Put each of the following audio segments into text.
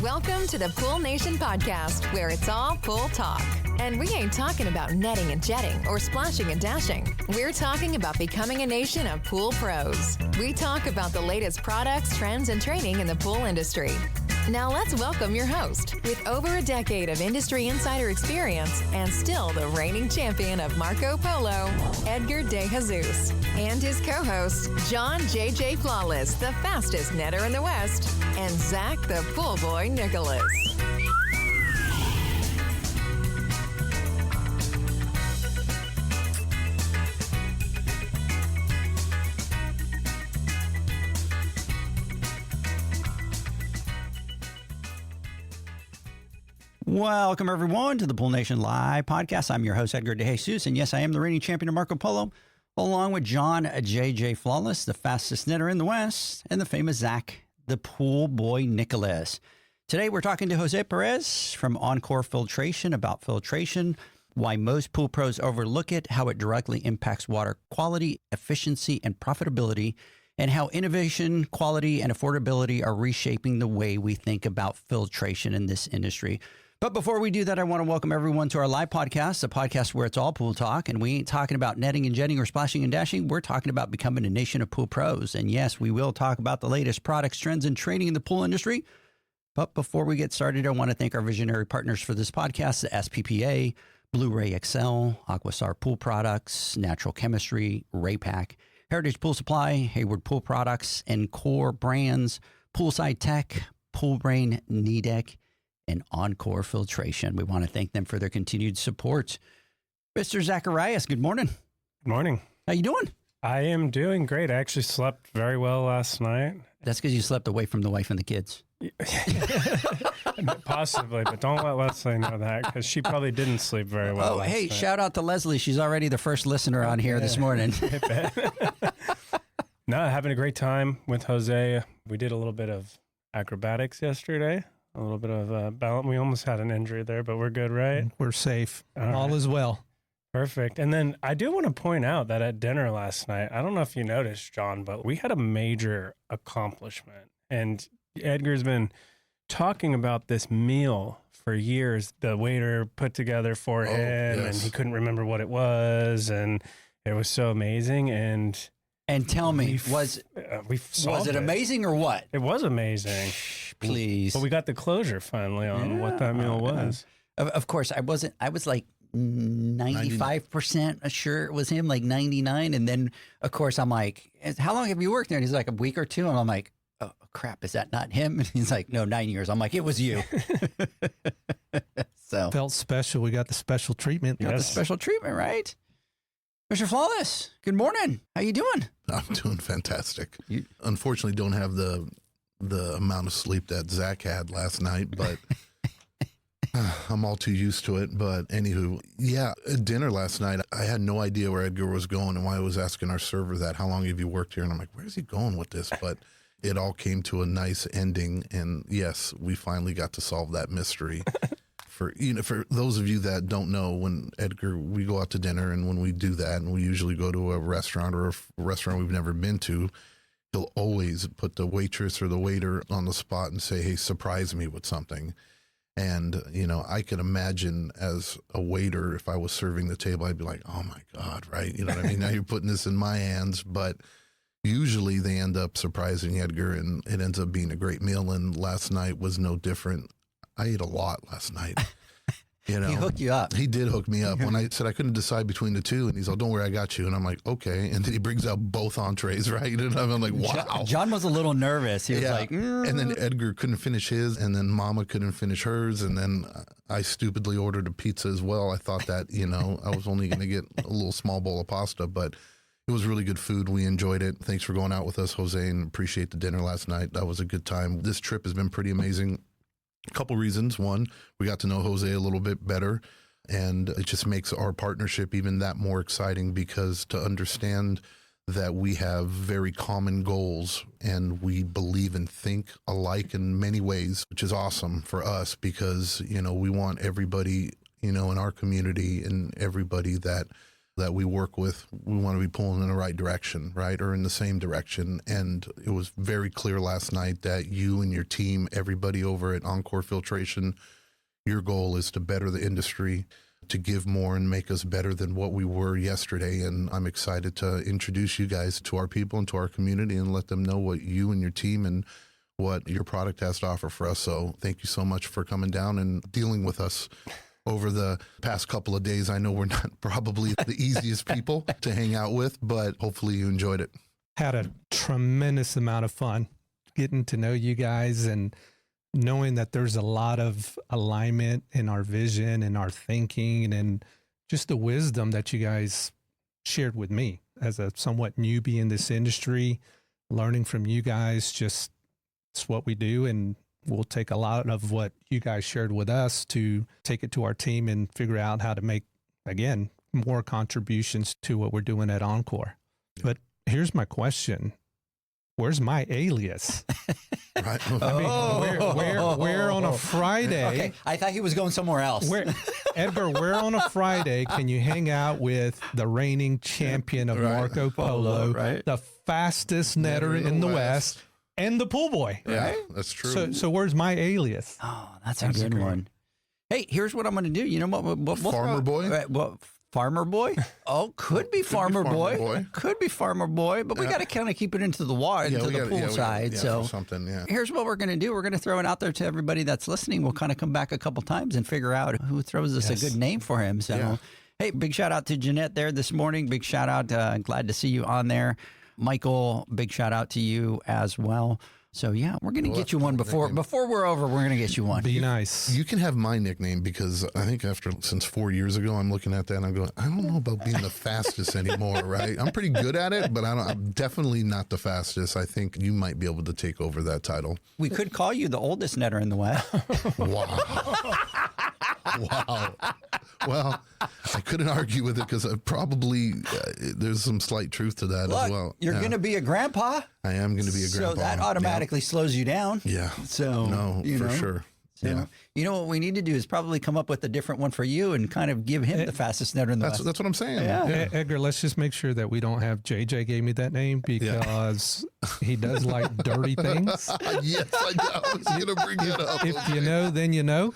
Welcome to the Pool Nation Podcast, where it's all pool talk. And we ain't talking about netting and jetting or splashing and dashing. We're talking about becoming a nation of pool pros. We talk about the latest products, trends, and training in the pool industry. Now let's welcome your host, with over a decade of industry insider experience and still the reigning champion of Marco Polo, Edgar De Jesus, and his co-host, John JJFlawless, the fastest netter in the West, and Zach the Pool Boy Nicholas. Welcome, everyone, to the Pool Nation Live podcast. I'm your host, Edgar De Jesus, and yes, I am the reigning champion of Marco Polo, along with John JJFlawless, the fastest netter in the West, and the famous Zach, the Pool Boy Nicholas. Today, we're talking to Jose Perez from OnCore Filtration about filtration, why most pool pros overlook it, how it directly impacts water quality, efficiency, and profitability, and how innovation, quality, and affordability are reshaping the way we think about filtration in this industry. But before we do that, I want to welcome everyone to our live podcast, a podcast where it's all pool talk, and we ain't talking about netting and jetting or splashing and dashing. We're talking about becoming a nation of pool pros. And yes, we will talk about the latest products, trends, and training in the pool industry. But before we get started, I want to thank our visionary partners for this podcast, the SPPA, Blu-ray XL, Aquasar Pool Products, Natural Chemistry, Raypack, Heritage Pool Supply, Hayward Pool Products, OnCore Brands, Poolside Tech, Pool Brain, Knee Deck, and OnCore Filtration. We want to thank them for their continued support. Mr. Zacharias, good morning. Good morning. How you doing? I am doing great. I actually slept very well last night. That's because you slept away from the wife and the kids. Possibly, but don't let Leslie know that because she probably didn't sleep very well. Oh, hey, shout out to Leslie. She's already the first listener on here this morning. No, having a great time with Jose. We did a little bit of acrobatics yesterday. A little bit of balance. We almost had an injury there, but we're good, right? We're safe. All is well. Perfect. And then I do want to point out that at dinner last night, I don't know if you noticed, John, but we had a major accomplishment. And Edgar's been talking about this meal for years. The waiter put together for him, and he couldn't remember what it was, and it was so amazing. And tell me, was it amazing or what? It was amazing. Please. But we got the closure finally on what that meal was. Of course, I was like 95% sure it was him, like 99. And then, of course, I'm like, how long have you worked there? And he's like, a week or two. And I'm like, oh, crap, is that not him? And he's like, no, 9 years. I'm like, it was you. So felt special. We got the special treatment. Got the special treatment, right? Mr. Flawless, good morning. How you doing? I'm doing fantastic. Unfortunately, don't have the amount of sleep that Zach had last night, but I'm all too used to it. But anywho, yeah, at dinner last night, I had no idea where Edgar was going and why I was asking our server that, how long have you worked here? And I'm like, where's he going with this? But it all came to a nice ending. And yes, we finally got to solve that mystery. For those of you that don't know, when Edgar, we go out to dinner, and when we do that, and we usually go to a restaurant or a restaurant we've never been to, he'll always put the waitress or the waiter on the spot and say, hey, surprise me with something. And, I could imagine as a waiter, if I was serving the table, I'd be like, oh my God, right? You know what I mean? Now you're putting this in my hands. But usually they end up surprising Edgar, and it ends up being a great meal. And last night was no different. I ate a lot last night. He hooked you up. He did hook me up. When I said I couldn't decide between the two, and he's like, don't worry, I got you. And I'm like, okay. And then he brings out both entrees, right? And I'm like, wow. John was a little nervous. He was like, And then Edgar couldn't finish his, and then Mama couldn't finish hers. And then I stupidly ordered a pizza as well. I thought that, I was only going to get a little small bowl of pasta, but it was really good food. We enjoyed it. Thanks for going out with us, Jose, and appreciate the dinner last night. That was a good time. This trip has been pretty amazing. A couple reasons. One, we got to know Jose a little bit better, and it just makes our partnership even that more exciting, because to understand that we have very common goals and we believe and think alike in many ways, which is awesome for us, because, we want everybody, in our community and everybody that that we work with, we want to be pulling in the right direction, right? Or in the same direction. And it was very clear last night that you and your team, everybody over at OnCore Filtration, your goal is to better the industry, to give more and make us better than what we were yesterday. And I'm excited to introduce you guys to our people and to our community and let them know what you and your team and what your product has to offer for us. So thank you so much for coming down and dealing with us over the past couple of days. I know we're not probably the easiest people to hang out with, but hopefully you enjoyed it. Had a tremendous amount of fun getting to know you guys and knowing that there's a lot of alignment in our vision and our thinking and just the wisdom that you guys shared with me as a somewhat newbie in this industry. Learning from you guys, just it's what we do, and we'll take a lot of what you guys shared with us to take it to our team and figure out how to make, again, more contributions to what we're doing at OnCore. But here's my question. Where's my alias? Right? I mean, where on a Friday? Okay, I thought he was going somewhere else. Edgar, where on a Friday can you hang out with the reigning champion of Marco Polo, right? the fastest netter in the West, and the pool boy? Yeah, Right? that's true. So where's my alias? Oh, that's a good one. Hey, here's what I'm going to do. You know what? We'll Farmer Boy? Farmer Boy? Oh, could be Farmer Boy. Could be Farmer Boy, but we got to kind of keep it into the water, into the pool side. So something, here's what we're going to do. We're going to throw it out there to everybody that's listening. We'll kind of come back a couple times and figure out who throws us a good name for him. So, hey, big shout out to Jeanette there this morning. Big shout out. Glad to see you on there. Michael, big shout out to you as well. So, yeah, we're going to get you one before we're over. We're going to get you one. Be nice. You can have my nickname because I think since 4 years ago, I'm looking at that and I'm going, I don't know about being the fastest anymore, right? I'm pretty good at it, but I'm definitely not the fastest. I think you might be able to take over that title. We could call you the oldest netter in the West. Wow. Wow. Well, I couldn't argue with it because there's some slight truth to that as well. You're going to be a grandpa. I am going to be a grandpa. So that automatically slows you down. Yeah. So, for sure. So, yeah. You know what we need to do is probably come up with a different one for you and kind of give him the fastest netter in the West. That's what I'm saying. Yeah. Edgar, let's just make sure that we don't have JJ gave me that name because he does like dirty things. Yes, I was going to bring it up. If you know, then you know.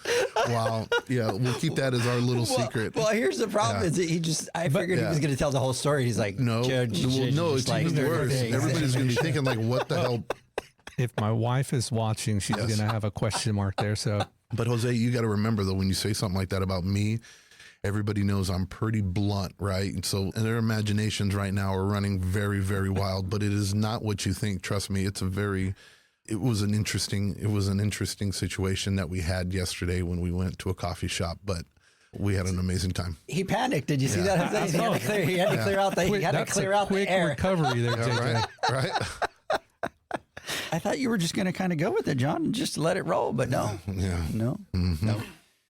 Wow. Yeah, we'll keep that as our little secret. Well, here's the problem is that I figured he was going to tell the whole story. He's like, no, Judge, it's like even worse. Everybody's going to be thinking like, what the hell? If my wife is watching, she's going to have a question mark there. So, but Jose, you got to remember though, when you say something like that about me, everybody knows I'm pretty blunt, right? And so and their imaginations right now are running very, very wild, but it is not what you think. Trust me. It was an interesting situation that we had yesterday when we went to a coffee shop, but we had an amazing time. He panicked. Did you see that? He had to clear out the quick air. recovery there, JJ. Right? I thought you were just going to kind of go with it, John, and just let it roll, but no. Yeah. No.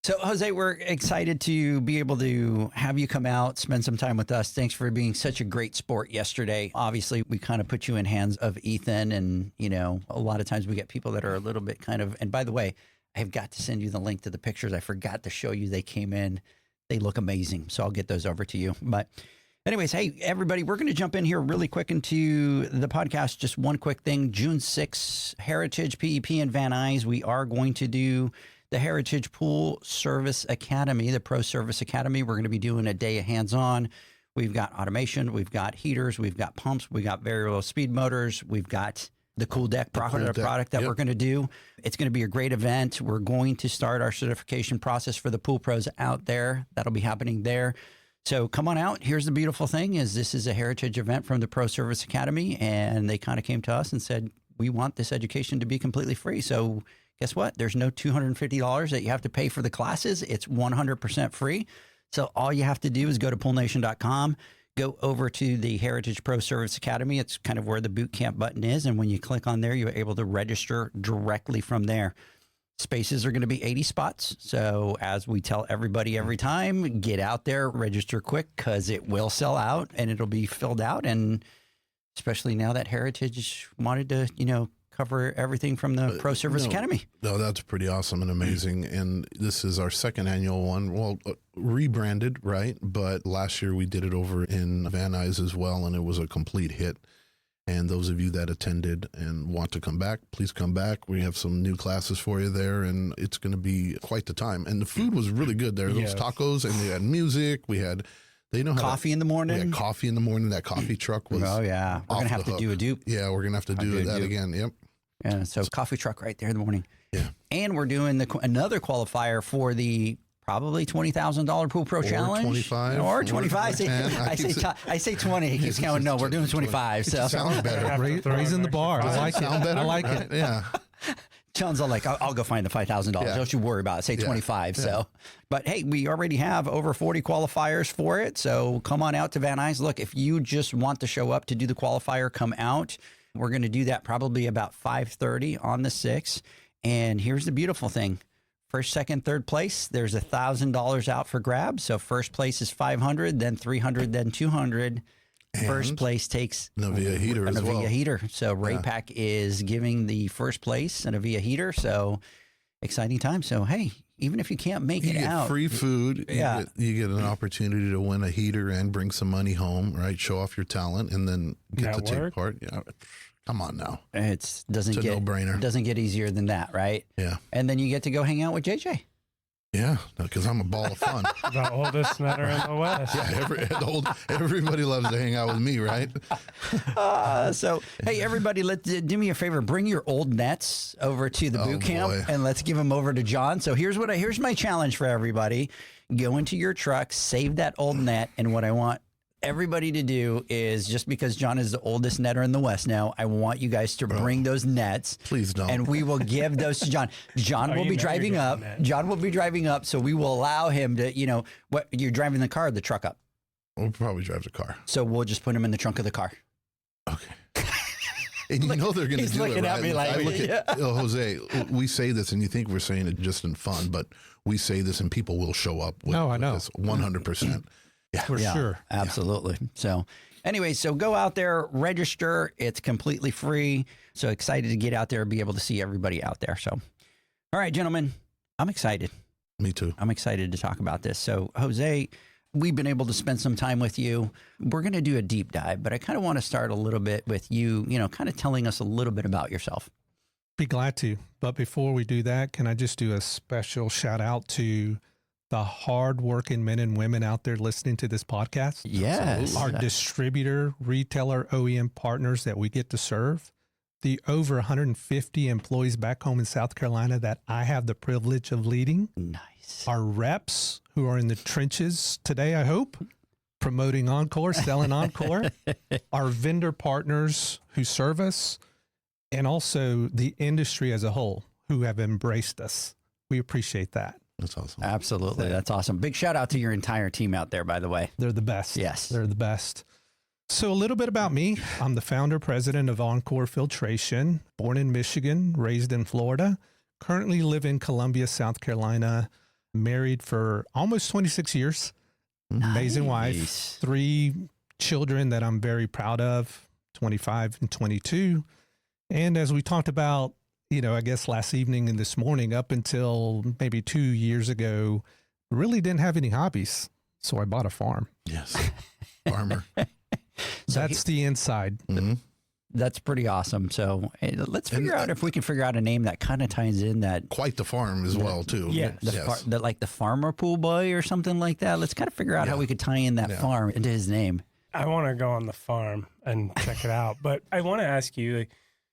So, Jose, we're excited to be able to have you come out, spend some time with us. Thanks for being such a great sport yesterday. Obviously, we kind of put you in hands of Ethan, and, a lot of times we get people that are a little bit and by the way, I've got to send you the link to the pictures. I forgot to show you. They came in. They look amazing. So I'll get those over to you. But anyways, hey, everybody, we're going to jump in here really quick into the podcast. Just one quick thing. June 6th, Heritage PEP in Van Nuys. We are going to do the Heritage Pool Service Academy, the Pro Service Academy. We're going to be doing a day of hands-on. We've got automation. We've got heaters. We've got pumps. We've got variable speed motors. We've got the Cool Deck product that we're going to do. It's going to be a great event. We're going to start our certification process for the pool pros out there. That'll be happening there. So come on out. Here's the beautiful thing is this is a heritage event from the Pro Service Academy, and they kind of came to us and said, we want this education to be completely free. So guess what? There's no $250 that you have to pay for the classes. It's 100% free. So all you have to do is go to poolnation.com, go over to the Heritage Pro Service Academy. It's kind of where the boot camp button is. And when you click on there, you're able to register directly from there. Spaces are going to be 80 spots. So as we tell everybody every time, get out there, register quick because it will sell out and it'll be filled out. And especially now that Heritage wanted to, cover everything from the Pro Service Academy. No, that's pretty awesome and amazing. And this is our second annual one. Well, rebranded, right? But last year we did it over in Van Nuys as well, and it was a complete hit. And those of you that attended and want to come back, please come back. We have some new classes for you there, and it's going to be quite the time. And the food was really good there. Those tacos, and they had music. We had, coffee in the morning. We had coffee in the morning. That coffee truck was. Oh yeah, we're gonna have to do a dupe. Yeah, we're gonna have to do that again. Yep. Yeah, so coffee truck right there in the morning. Yeah, and we're doing another qualifier for the probably $20,000 Pool Pro Challenge. 25. Or 25. I say 20. He keeps counting. No, we're doing 25. So sounds better. Raising the bar. I like it. I like it. Yeah. John's all like, I'll go find the $5,000. Don't you worry about it. Say 25. So, but hey, we already have over 40 qualifiers for it. So come on out to Van Nuys. Look, if you just want to show up to do the qualifier, come out. We're going to do that probably about 5:30 on the 6th. And here's the beautiful thing. First, second, third place, there's $1,000 out for grabs. So first place is $500, then $300, then $200. First place takes a Via heater as well. Heater. So Raypack is giving the first place and a Via heater. So exciting time. So hey, even if you can't make it out, get free food. You get an opportunity to win a heater and bring some money home. Right, show off your talent, and then get to take part. Yeah. Come on now. It's a no-brainer. It doesn't get easier than that, right? Yeah. And then you get to go hang out with JJ. Yeah, because I'm a ball of fun. The oldest netter in the West. Yeah, everybody loves to hang out with me, right? So, hey, everybody, do me a favor. Bring your old nets over to the boot camp, and let's give them over to John. So here's my challenge for everybody. Go into your truck, save that old net, and what I want everybody to do is, just because John is the oldest netter in the West now, I want you guys to bring those nets. Please don't. And we will give those to John. John will be driving up. John will be driving up, so we will allow him to, what you're driving the car or the truck up? We'll probably drive the car. So we'll just put him in the trunk of the car. Okay. And they're going to do it, right? He's looking at me like, Jose, we say this and you think we're saying it just in fun, but we say this and people will show up with, I know. This 100%. Yeah, for sure. Absolutely. Yeah. So anyway, so go out there, register. It's completely free. So excited to get out there and be able to see everybody out there. So, all right, gentlemen, I'm excited. Me too. I'm excited to talk about this. So Jose, we've been able to spend some time with you. We're going to do a deep dive, but I kind of want to start a little bit with you, kind of telling us a little bit about yourself. Be glad to. But before we do that, can I just do a special shout out to the hardworking men and women out there listening to this podcast? Yes. Our distributor, retailer, OEM partners that we get to serve, the over 150 employees back home in South Carolina that I have the privilege of leading. Nice. Our reps who are in the trenches today, I hope, promoting OnCore, selling OnCore, our vendor partners who serve us, and also the industry as a whole who have embraced us. We appreciate that. That's awesome. Absolutely. That's awesome. Big shout out to your entire team out there, by the way. They're the best. Yes. They're the best. So a little bit about me. I'm the founder, president of OnCore Filtration, born in Michigan, raised in Florida, currently live in Columbia, South Carolina, married for almost 26 years. Nice. Amazing wife, 3 children that I'm very proud of, 25 and 22. And as we talked about, I guess last evening and this morning, up until maybe 2 years ago, really didn't have any hobbies. So I bought a farm. Yes. Farmer. That's the inside. Mm-hmm. That's pretty awesome. So let's figure out if we can figure out a name that kind of ties in that. Quite the farm as well, too. Yeah. Like the farmer pool boy or something like that. Let's kind of figure out how we could tie in that farm into his name. I want to go on the farm and check it out. But I want to ask you,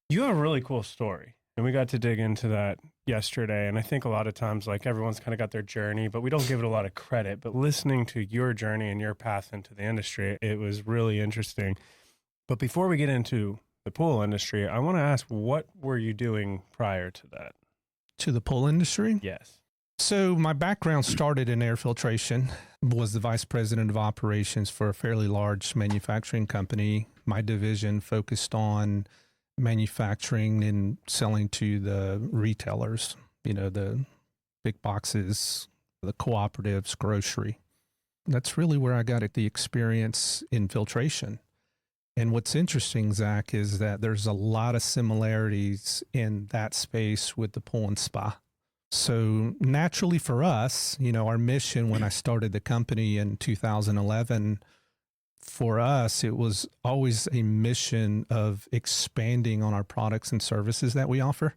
you have a really cool story. And we got to dig into that yesterday. And I think a lot of times, everyone's kind of got their journey, but we don't give it a lot of credit. But listening to your journey and your path into the industry, it was really interesting. But before we get into the pool industry, I want to ask, what were you doing prior to that? To the pool industry? Yes. So my background started in air filtration, was the vice president of operations for a fairly large manufacturing company. My division focused on manufacturing and selling to the retailers, the big boxes, the cooperatives, grocery. That's really where I got the experience in filtration. And what's interesting, Zach, is that there's a lot of similarities in that space with the pool and spa. So naturally for us, our mission when I started the company in 2011, for us, it was always a mission of expanding on our products and services that we offer.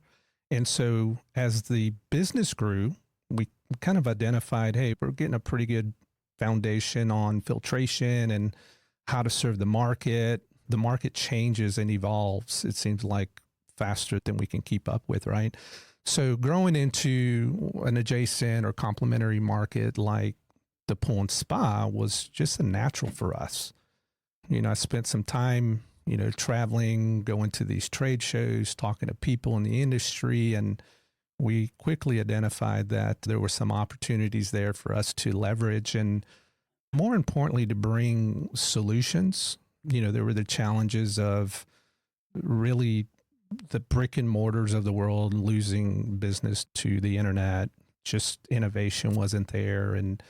And so as the business grew, we kind of identified, hey, we're getting a pretty good foundation on filtration and how to serve the market. The market changes and evolves, it seems like, faster than we can keep up with, right? So growing into an adjacent or complementary market like the pool and spa was just a natural for us. I spent some time, traveling, going to these trade shows, talking to people in the industry, and we quickly identified that there were some opportunities there for us to leverage and, more importantly, to bring solutions. There were the challenges of really the brick and mortars of the world losing business to the internet. Just innovation wasn't there, and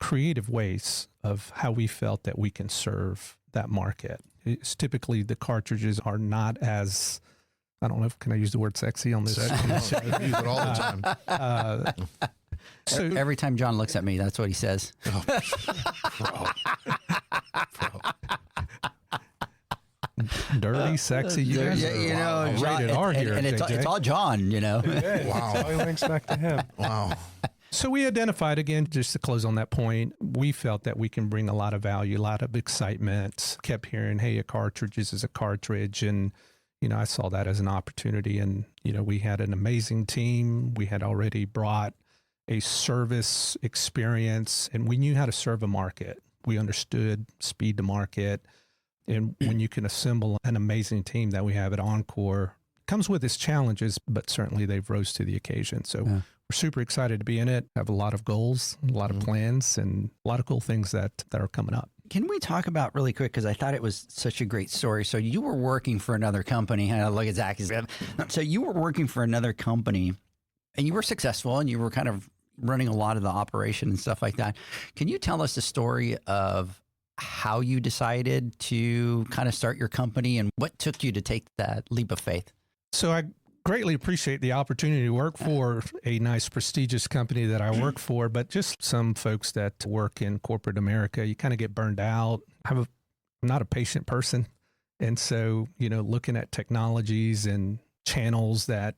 creative ways of how we felt that we can serve that market. It's typically the cartridges are not as, I don't know if, can I use the word sexy on this? I use it all the time. So every time John looks at me, that's what he says. Oh, bro. Dirty, sexy. You guys are John, rated R here, and JJ. it's all John, Wow. All links back to him. Wow. So we identified, again, just to close on that point, we felt that we can bring a lot of value, a lot of excitement. Kept hearing, hey, a cartridge is a cartridge. And, I saw that as an opportunity. And, we had an amazing team. We had already brought a service experience, and we knew how to serve a market. We understood speed to market. And when you can assemble an amazing team that we have at OnCore, comes with its challenges, but certainly they've rose to the occasion. So we're super excited to be in it, have a lot of goals, a lot of plans, and a lot of cool things that are coming up. Can we talk about really quick, because I thought it was such a great story. So you were working for another company. Look at Zach. So you were working for another company, and you were successful, and you were kind of running a lot of the operation and stuff like that. Can you tell us the story of how you decided to kind of start your company and what took you to take that leap of faith? So I greatly appreciate the opportunity to work for a nice, prestigious company that I work for, but just some folks that work in corporate America, you kind of get burned out. I'm not a patient person. And so, looking at technologies and channels that,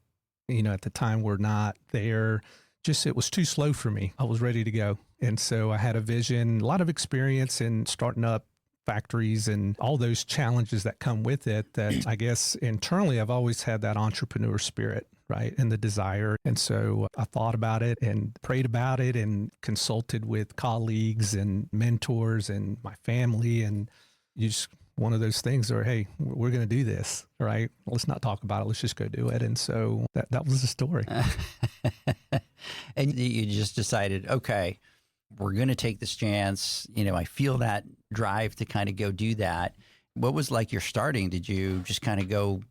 at the time were not there, it was too slow for me. I was ready to go. And so I had a vision, a lot of experience in starting up factories and all those challenges that come with it, that I guess internally I've always had that entrepreneur spirit, right? And the desire. And so I thought about it and prayed about it and consulted with colleagues and mentors and my family. And one of those things where, hey, we're going to do this, right? Let's not talk about it. Let's just go do it. And so that was the story. And you just decided, okay, we're going to take this chance. I feel that drive to kind of go do that. What was like your starting? Did you just kind of go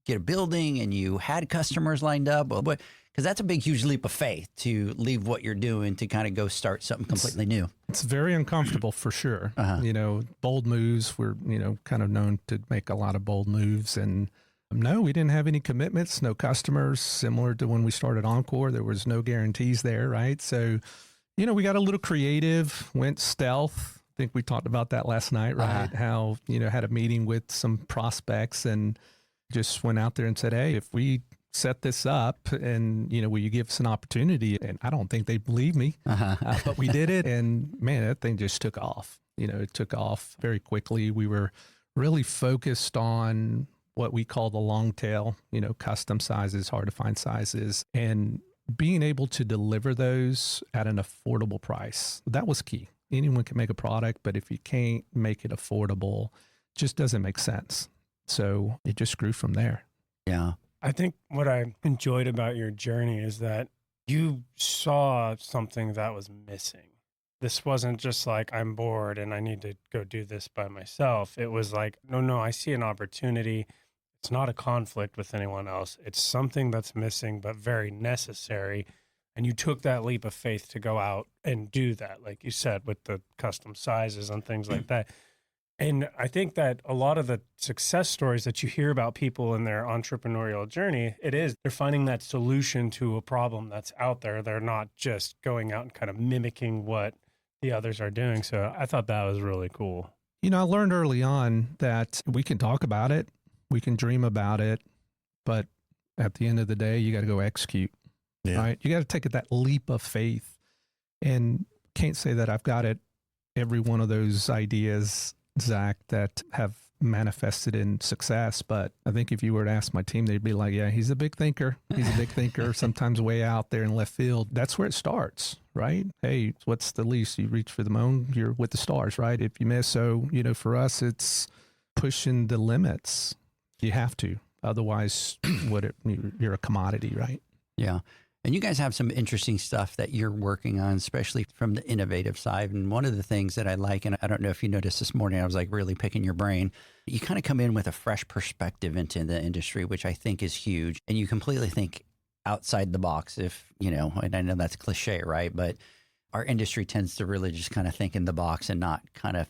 get a building and you had customers lined up? Well, because that's a big, huge leap of faith to leave what you're doing to kind of go start something completely new. It's very uncomfortable for sure. Bold moves. We're, kind of known to make a lot of bold moves. And no, we didn't have any commitments, no customers. Similar to when we started OnCore, there was no guarantees there, right? So, we got a little creative, went stealth. I think we talked about that last night, right? How, had a meeting with some prospects and just went out there and said, hey, if we set this up and, will you give us an opportunity? And I don't think they believe me, but we did it. And man, that thing just took off. It took off very quickly. We were really focused on what we call the long tail, custom sizes, hard to find sizes, and being able to deliver those at an affordable price. That was key. Anyone can make a product, but if you can't make it affordable, it just doesn't make sense. So it just grew from there. Yeah. I think what I enjoyed about your journey is that you saw something that was missing. This wasn't just like, I'm bored and I need to go do this by myself. It was like, no, I see an opportunity. It's not a conflict with anyone else. It's something that's missing, but very necessary. And you took that leap of faith to go out and do that, like you said, with the custom sizes and things like that. And I think that a lot of the success stories that you hear about people in their entrepreneurial journey, they're finding that solution to a problem that's out there. They're not just going out and kind of mimicking what the others are doing. So I thought that was really cool. You know, I learned early on that we can talk about it, we can dream about it, but at the end of the day, you got to go execute, right? You got to take that leap of faith, and can't say that I've got it. Every one of those ideas, Zach, that have manifested in success. But I think if you were to ask my team, they'd be like, yeah, he's a big thinker. He's a big thinker, sometimes way out there in left field. That's where it starts, right? Hey, what's the least? You reach for the moon, you're with the stars, right? If you miss. So, you know, for us, it's pushing the limits. You have to. Otherwise, you're a commodity, right? Yeah. And you guys have some interesting stuff that you're working on, especially from the innovative side. And one of the things that I like, and I don't know if you noticed this morning, I was like really picking your brain. You kind of come in with a fresh perspective into the industry, which I think is huge. And you completely think outside the box, if, you know, and I know that's cliche, right? But our industry tends to really just kind of think in the box and not kind of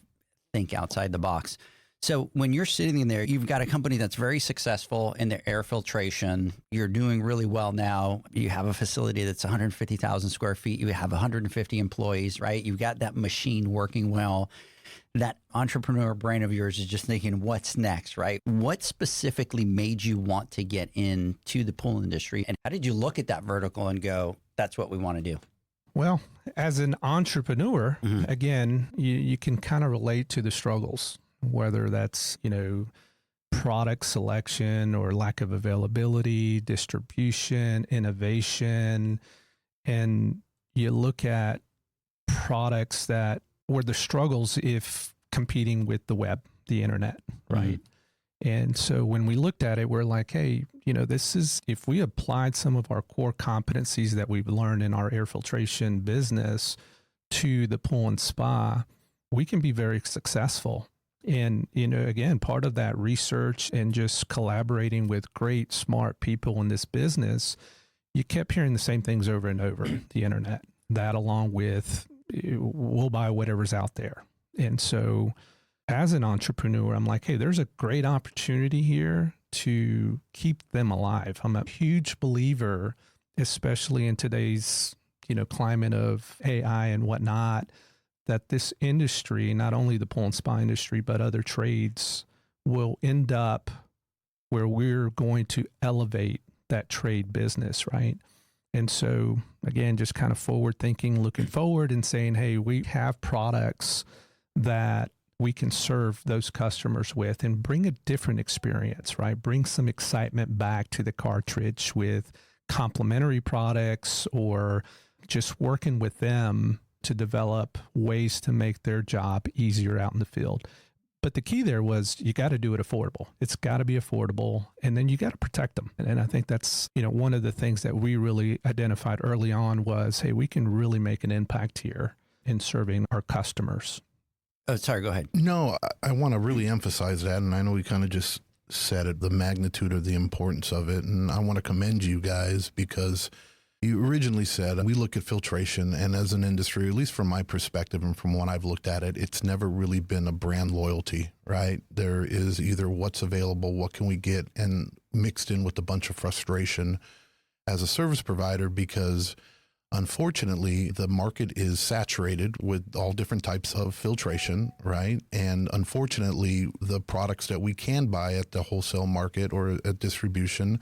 think outside the box. So when you're sitting in there, you've got a company that's very successful in their air filtration. You're doing really well now. You have a facility that's 150,000 square feet. You have 150 employees, right? You've got that machine working well. That entrepreneur brain of yours is just thinking, what's next, right? What specifically made you want to get into the pool industry? And how did you look at that vertical and go, that's what we want to do? Well, as an entrepreneur, again, you can kind of relate to the struggles, whether that's, you know, product selection or lack of availability, distribution, innovation. And you look at products that were the struggles if competing with the web, the internet, right? And so when we looked at it, we're like, hey, you know, this is, if we applied some of our core competencies that we've learned in our air filtration business to the pool and spa, we can be very successful. And, you know, again, part of that research and just collaborating with great, smart people in this business, you kept hearing the same things over and over, the internet, that along with we'll buy whatever's out there. And so as an entrepreneur, I'm like, hey, there's a great opportunity here to keep them alive. I'm a huge believer, especially in today's, you know, climate of AI and whatnot, that this industry, not only the pool and spa industry, but other trades, will end up where we're going to elevate that trade business, right? And so, again, just kind of forward thinking, looking forward and saying, hey, we have products that we can serve those customers with and bring a different experience, right? Bring some excitement back to the cartridge with complementary products or just working with them to develop ways to make their job easier out in the field. But the key there was you got to do it affordable. It's got to be affordable, and then you got to protect them. And I think that's, you know, one of the things that we really identified early on was, hey, we can really make an impact here in serving our customers. Oh, sorry, go ahead. No, I want to really emphasize that, and I know we kind of just said it, the magnitude of the importance of it, and I want to commend you guys because you originally said we look at filtration, and as an industry, at least from my perspective and from when I've looked at it, it's never really been a brand loyalty, right? There is either what's available, what can we get, and mixed in with a bunch of frustration as a service provider because unfortunately, the market is saturated with all different types of filtration, right? And unfortunately, the products that we can buy at the wholesale market or at distribution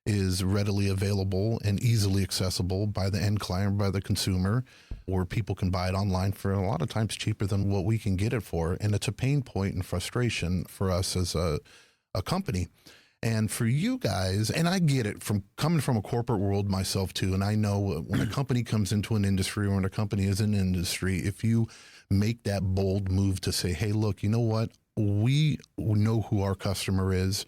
is readily available and easily accessible by the end client, by the consumer, or people can buy it online for a lot of times cheaper than what we can get it for. And it's a pain point and frustration for us as a company. And for you guys, and I get it from coming from a corporate world myself too, and I know when a company comes into an industry or when a company is in an industry, if you make that bold move to say, hey, look, you know what? We know who our customer is,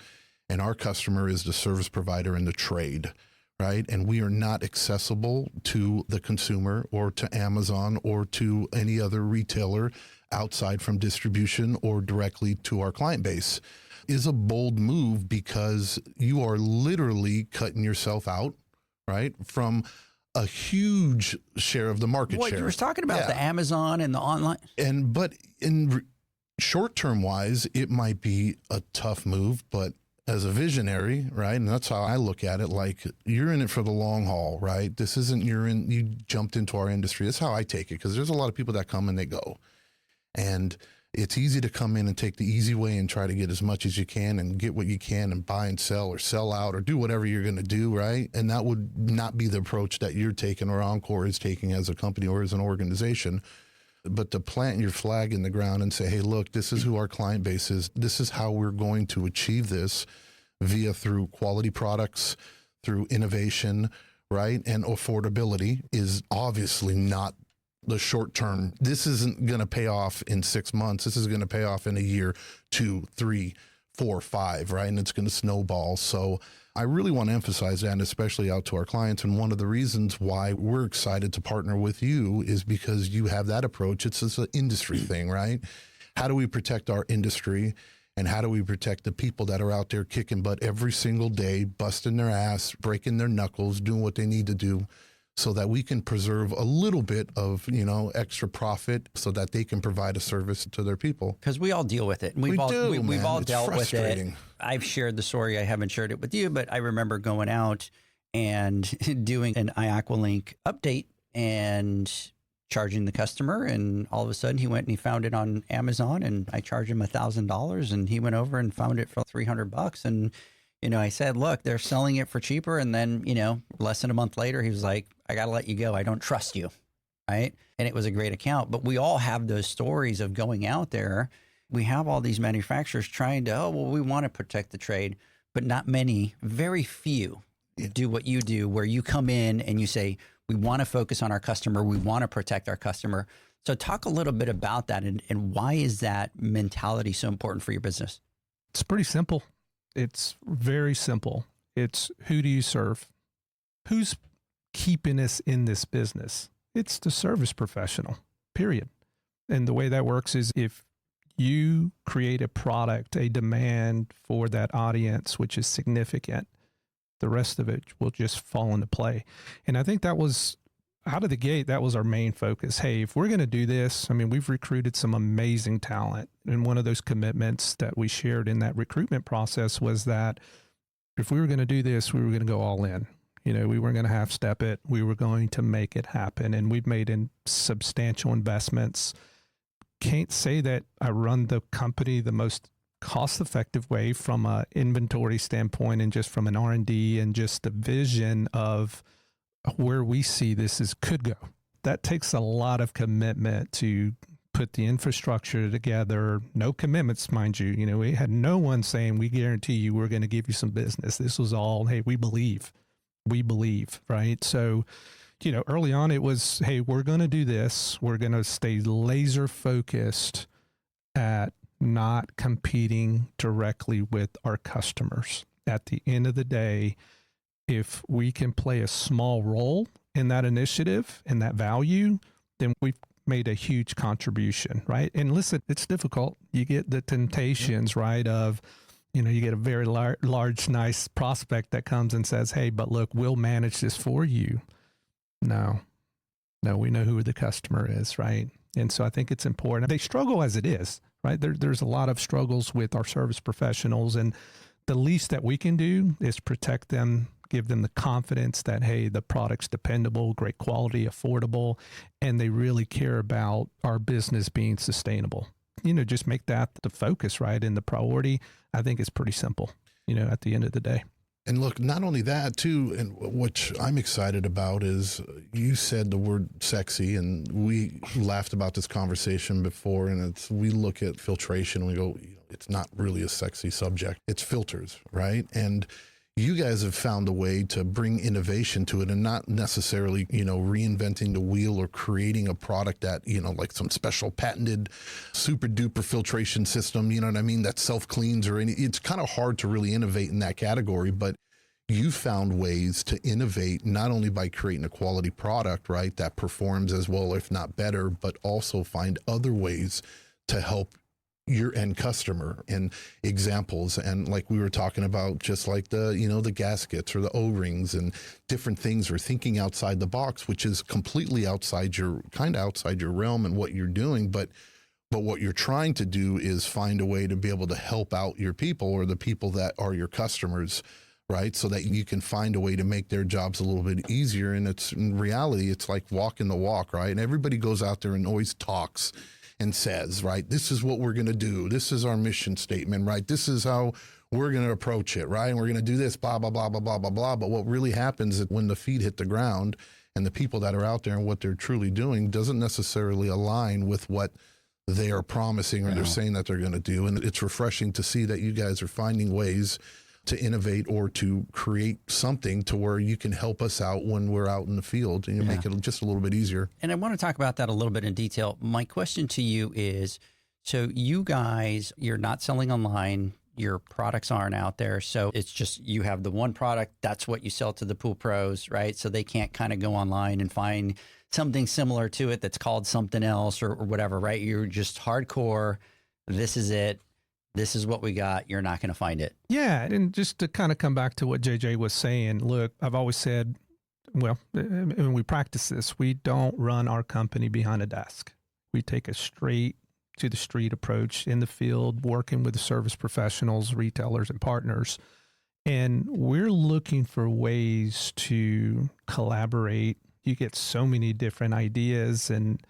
and our customer is the service provider in the trade, right? And we are not accessible to the consumer or to Amazon or to any other retailer outside from distribution or directly to our client base. Is a bold move because you are literally cutting yourself out, right, from a huge share of the market share. You were talking about the Amazon and the online. But in short-term wise, it might be a tough move, but as a visionary, right? And that's how I look at it. Like, you're in it for the long haul, right? This isn't you jumped into our industry. That's how I take it. Because there's a lot of people that come and they go, and it's easy to come in and take the easy way and try to get as much as you can and get what you can and buy and sell or sell out or do whatever you're going to do, right? And that would not be the approach that you're taking or OnCore is taking as a company or as an organization. But to plant your flag in the ground and say, hey, look, this is who our client base is. This is how we're going to achieve this through quality products, through innovation, right? And affordability is obviously not the short term. This isn't going to pay off in 6 months. This is going to pay off in a year, 2, 3, 4, 5, right? And it's going to snowball. So I really want to emphasize that, and especially out to our clients. And one of the reasons why we're excited to partner with you is because you have that approach. It's just an industry thing, right? How do we protect our industry? And how do we protect the people that are out there kicking butt every single day, busting their ass, breaking their knuckles, doing what they need to do, so that we can preserve a little bit of, extra profit so that they can provide a service to their people. Because we all deal with it. And we've all dealt with it. I've shared the story. I haven't shared it with you, but I remember going out and doing an iAqualink update and charging the customer. And all of a sudden he went and he found it on Amazon, and I charged him $1,000, and he went over and found it for $300. And I said, look, they're selling it for cheaper. And then, less than a month later, he was like, I got to let you go. I don't trust you. Right. And it was a great account. But we all have those stories of going out there. We have all these manufacturers trying to, we want to protect the trade, but not many, very few do what you do, where you come in and you say, we want to focus on our customer. We want to protect our customer. So talk a little bit about that, and why is that mentality so important for your business? It's pretty simple. It's very simple. It's, who do you serve? Who's keeping us in this business? It's the service professional, period. And the way that works is, if you create a product, a demand for that audience, which is significant, the rest of it will just fall into play. And I think that was, out of the gate, that was our main focus. Hey, if we're going to do this, we've recruited some amazing talent. And one of those commitments that we shared in that recruitment process was that if we were going to do this, we were going to go all in. We weren't going to half step it. We were going to make it happen. And we've made substantial investments. Can't say that I run the company the most cost-effective way from an inventory standpoint, and just from an R&D and just the vision of where we see this could go. That takes a lot of commitment to put the infrastructure together. No commitments, mind you. We had no one saying, we guarantee you we're going to give you some business. This was all, hey, we believe, right? So, early on it was, hey, we're going to do this. We're going to stay laser focused at not competing directly with our customers. At the end of the day, if we can play a small role in that initiative and that value, then we've made a huge contribution, right? And listen, it's difficult. You get the temptations, right, of, you get a very large, nice prospect that comes and says, hey, but look, we'll manage this for you. No, we know who the customer is, right? And so I think it's important. They struggle as it is, right? There's a lot of struggles with our service professionals, and the least that we can do is protect them, give them the confidence that, hey, the product's dependable, great quality, affordable, and they really care about our business being sustainable. Just make that the focus, right? And the priority, I think, is pretty simple, at the end of the day. And look, not only that too, and what I'm excited about is, you said the word sexy, and we laughed about this conversation before, and we look at filtration and we go, it's not really a sexy subject. It's filters, right? And you guys have found a way to bring innovation to it, and not necessarily, reinventing the wheel or creating a product that, like some special patented super duper filtration system, that self-cleans or it's kind of hard to really innovate in that category, but you found ways to innovate, not only by creating a quality product, right, that performs as well, if not better, but also find other ways to help your end customer, and examples. And like we were talking about, just like the gaskets or the O-rings and different things, or thinking outside the box, which is completely outside your realm and what you're doing. But But what you're trying to do is find a way to be able to help out your people or the people that are your customers, right? So that you can find a way to make their jobs a little bit easier. And it's in reality, it's like walking the walk, right? And everybody goes out there and always talks and says, right, this is what we're going to do. This is our mission statement, right? This is how we're going to approach it, right? And we're going to do this, blah, blah, blah, blah, blah, blah, blah. But what really happens is when the feet hit the ground and the people that are out there and what they're truly doing doesn't necessarily align with what they are promising or they're saying that they're going to do. And it's refreshing to see that you guys are finding ways to innovate or to create something to where you can help us out when we're out in the field and you make it just a little bit easier. And I want to talk about that a little bit in detail. My question to you is, so you guys, you're not selling online, your products aren't out there. So it's just, you have the one product, that's what you sell to the pool pros, right? So they can't kind of go online and find something similar to it that's called something else or whatever, right? You're just hardcore. This is it. This is what we got. You're not going to find it. Yeah. And just to kind of come back to what JJ was saying, look, I've always said, well, when we practice this, we don't run our company behind a desk. We take a straight to the street approach in the field, working with the service professionals, retailers, and partners. And we're looking for ways to collaborate. You get so many different ideas. And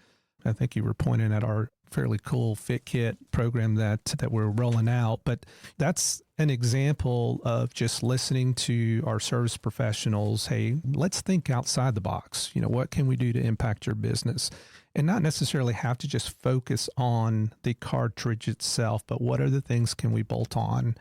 I think you were pointing at our fairly cool Fit Kit program that we're rolling out. But that's an example of just listening to our service professionals. Hey, let's think outside the box. You know, what can we do to impact your business? And not necessarily have to just focus on the cartridge itself, but what other things can we bolt on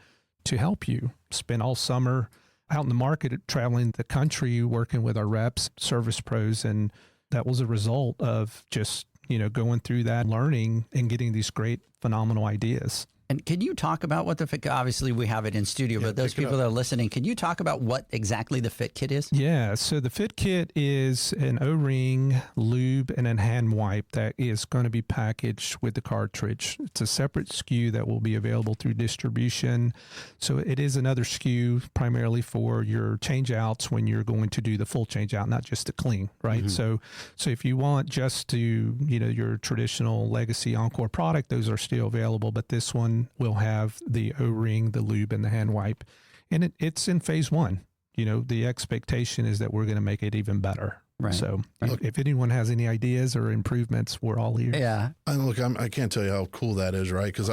to help you? Spend all summer out in the market, traveling the country, working with our reps, service pros. And that was a result of just, going through that, learning and getting these great, phenomenal ideas. And can you talk about what the Fit Kit, obviously we have it in studio, but those people that are listening, can you talk about what exactly the Fit Kit is? Yeah. So the Fit Kit is an O-ring, lube, and a hand wipe that is going to be packaged with the cartridge. It's a separate SKU that will be available through distribution. So it is another SKU primarily for your change outs when you're going to do the full change out, not just the clean, right? Mm-hmm. So if you want just to, your traditional legacy OnCore product, those are still available, but this one will have the O-ring, the lube, and the hand wipe. And it's in phase one. The expectation is that we're going to make it even better. Right. So if anyone has any ideas or improvements, we're all ears. Yeah. And look, I can't tell you how cool that is, right? Because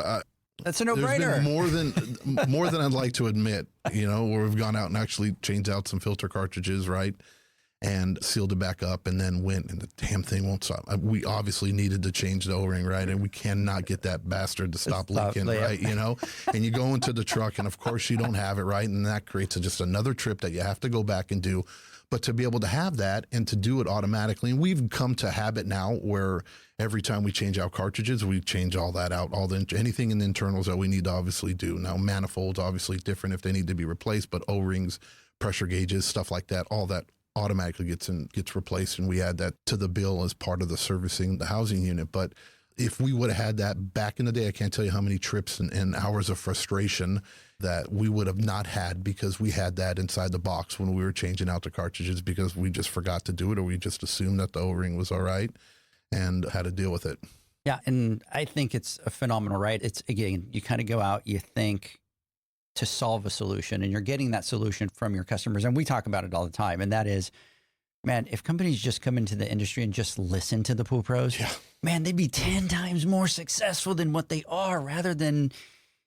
that's a no-brainer. More than I'd like to admit, where we've gone out and actually changed out some filter cartridges, right? And sealed it back up and then went, and the damn thing won't stop. We obviously needed to change the O-ring, right? And we cannot get that bastard to stop leaking, right? And you go into the truck and of course you don't have it, right? And that creates just another trip that you have to go back and do. But to be able to have that and to do it automatically, and we've come to habit now where every time we change out cartridges, we change all that out, anything in the internals that we need to obviously do. Now, manifolds obviously different if they need to be replaced, but O-rings, pressure gauges, stuff like that, all that automatically gets replaced, and we add that to the bill as part of the servicing the housing unit. But if we would have had that back in the day, I can't tell you how many trips and hours of frustration that we would have not had because we had that inside the box when we were changing out the cartridges because we just forgot to do it or we just assumed that the O-ring was all right and had to deal with it. Yeah, and I think it's a phenomenal, right? It's, again, you kind of go out, you think to solve a solution, and you're getting that solution from your customers. And we talk about it all the time. And that is, man, if companies just come into the industry and just listen to the pool pros, man, they'd be 10 times more successful than what they are, rather than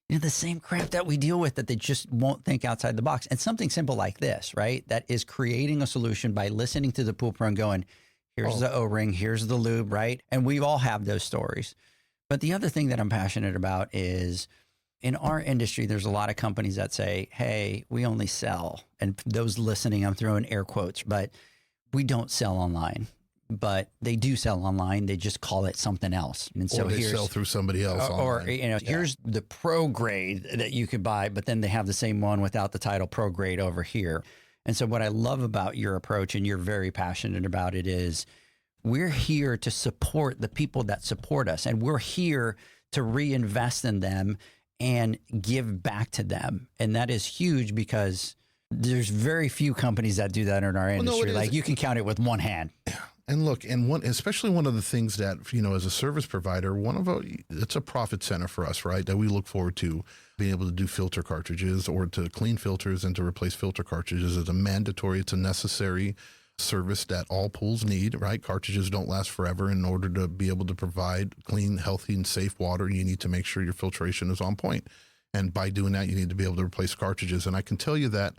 the same crap that we deal with that they just won't think outside the box. And something simple like this, right? That is creating a solution by listening to the pool pro and going, here's the O-ring, here's the lube, right? And we all have those stories. But the other thing that I'm passionate about is, in our industry, there's a lot of companies that say, hey, we only sell, and those listening, I'm throwing air quotes, but we don't sell online. But they do sell online. They just call it something else. And so they sell through somebody else online. Here's the pro grade that you could buy, but then they have the same one without the title pro grade over here. And so what I love about your approach, and you're very passionate about it, is we're here to support the people that support us, and we're here to reinvest in them and give back to them. And that is huge because there's very few companies that do that in our industry. No, like, you can count it with one hand. And look, especially one of the things that, as a service provider, it's a profit center for us, right? That we look forward to being able to do filter cartridges or to clean filters and to replace filter cartridges is it's a necessary service that all pools need, right? Cartridges don't last forever. In order to be able to provide clean, healthy, and safe water, you need to make sure your filtration is on point. And by doing that, you need to be able to replace cartridges. And I can tell you that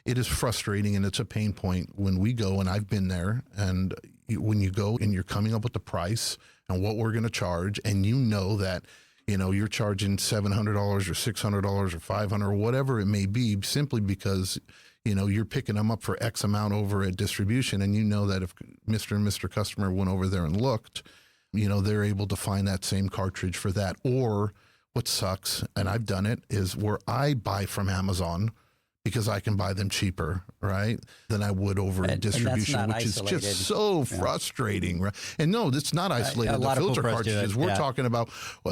it is frustrating and it's a pain point when we go, and I've been there, and when you go and you're coming up with the price and what we're going to charge, and that, you're charging $700 or $600 or $500 or whatever it may be, simply because, you're picking them up for X amount over at distribution. And that if Mr. and Mr. Customer went over there and looked, they're able to find that same cartridge for that. Or what sucks, and I've done it, is where I buy from Amazon because I can buy them cheaper, right, than I would over at distribution, which is just so frustrating, right? And no, it's not isolated. The filter cartridges, we're talking about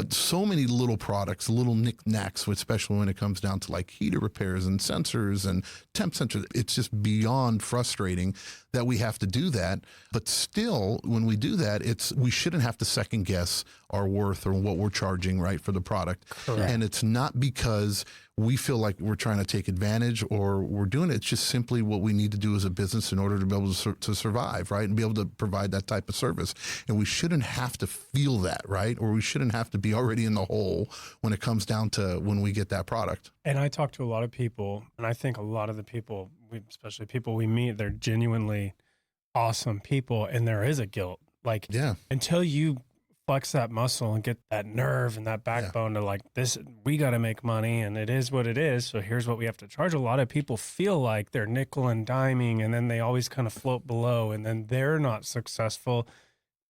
so many little products, little knickknacks, especially when it comes down to like heater repairs and sensors and temp sensors. It's just beyond frustrating that we have to do that. But still, when we do that, we shouldn't have to second guess our worth or what we're charging, right, for the product. Correct. And it's not because we feel like we're trying to take advantage or we're doing it. It's just simply what we need to do as a business in order to be able to survive, right? And be able to provide that type of service. And we shouldn't have to feel that, right? Or we shouldn't have to be already in the hole when it comes down to when we get that product. And I talk to a lot of people, and I think a lot of the people, especially people we meet, they're genuinely awesome people. And there is a guilt. Like, until you flex that muscle and get that nerve and that backbone to like this, we got to make money and it is what it is. So here's what we have to charge. A lot of people feel like they're nickel and diming, and then they always kind of float below, and then they're not successful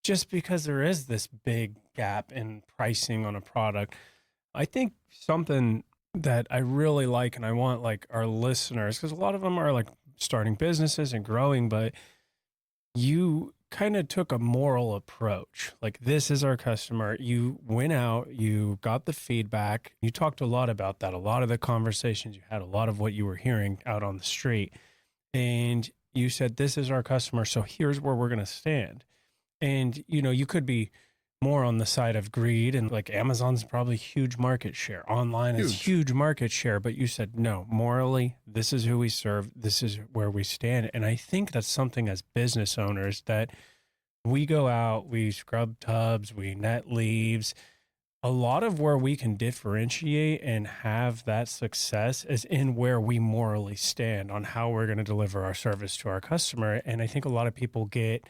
just because there is this big gap in pricing on a product. I think something that I really like, and I want like our listeners, because a lot of them are like starting businesses and growing, but you kind of took a moral approach. Like, this is our customer. You went out, you got the feedback. You talked a lot about that. A lot of the conversations you had, a lot of what you were hearing out on the street. And you said, this is our customer, so here's where we're going to stand. And, you could be more on the side of greed, and like Amazon's probably huge market share. Online is huge market share, but you said, no, morally, this is who we serve. This is where we stand. And I think that's something as business owners that we go out, we scrub tubs, we net leaves. A lot of where we can differentiate and have that success is in where we morally stand on how we're going to deliver our service to our customer. And I think a lot of people get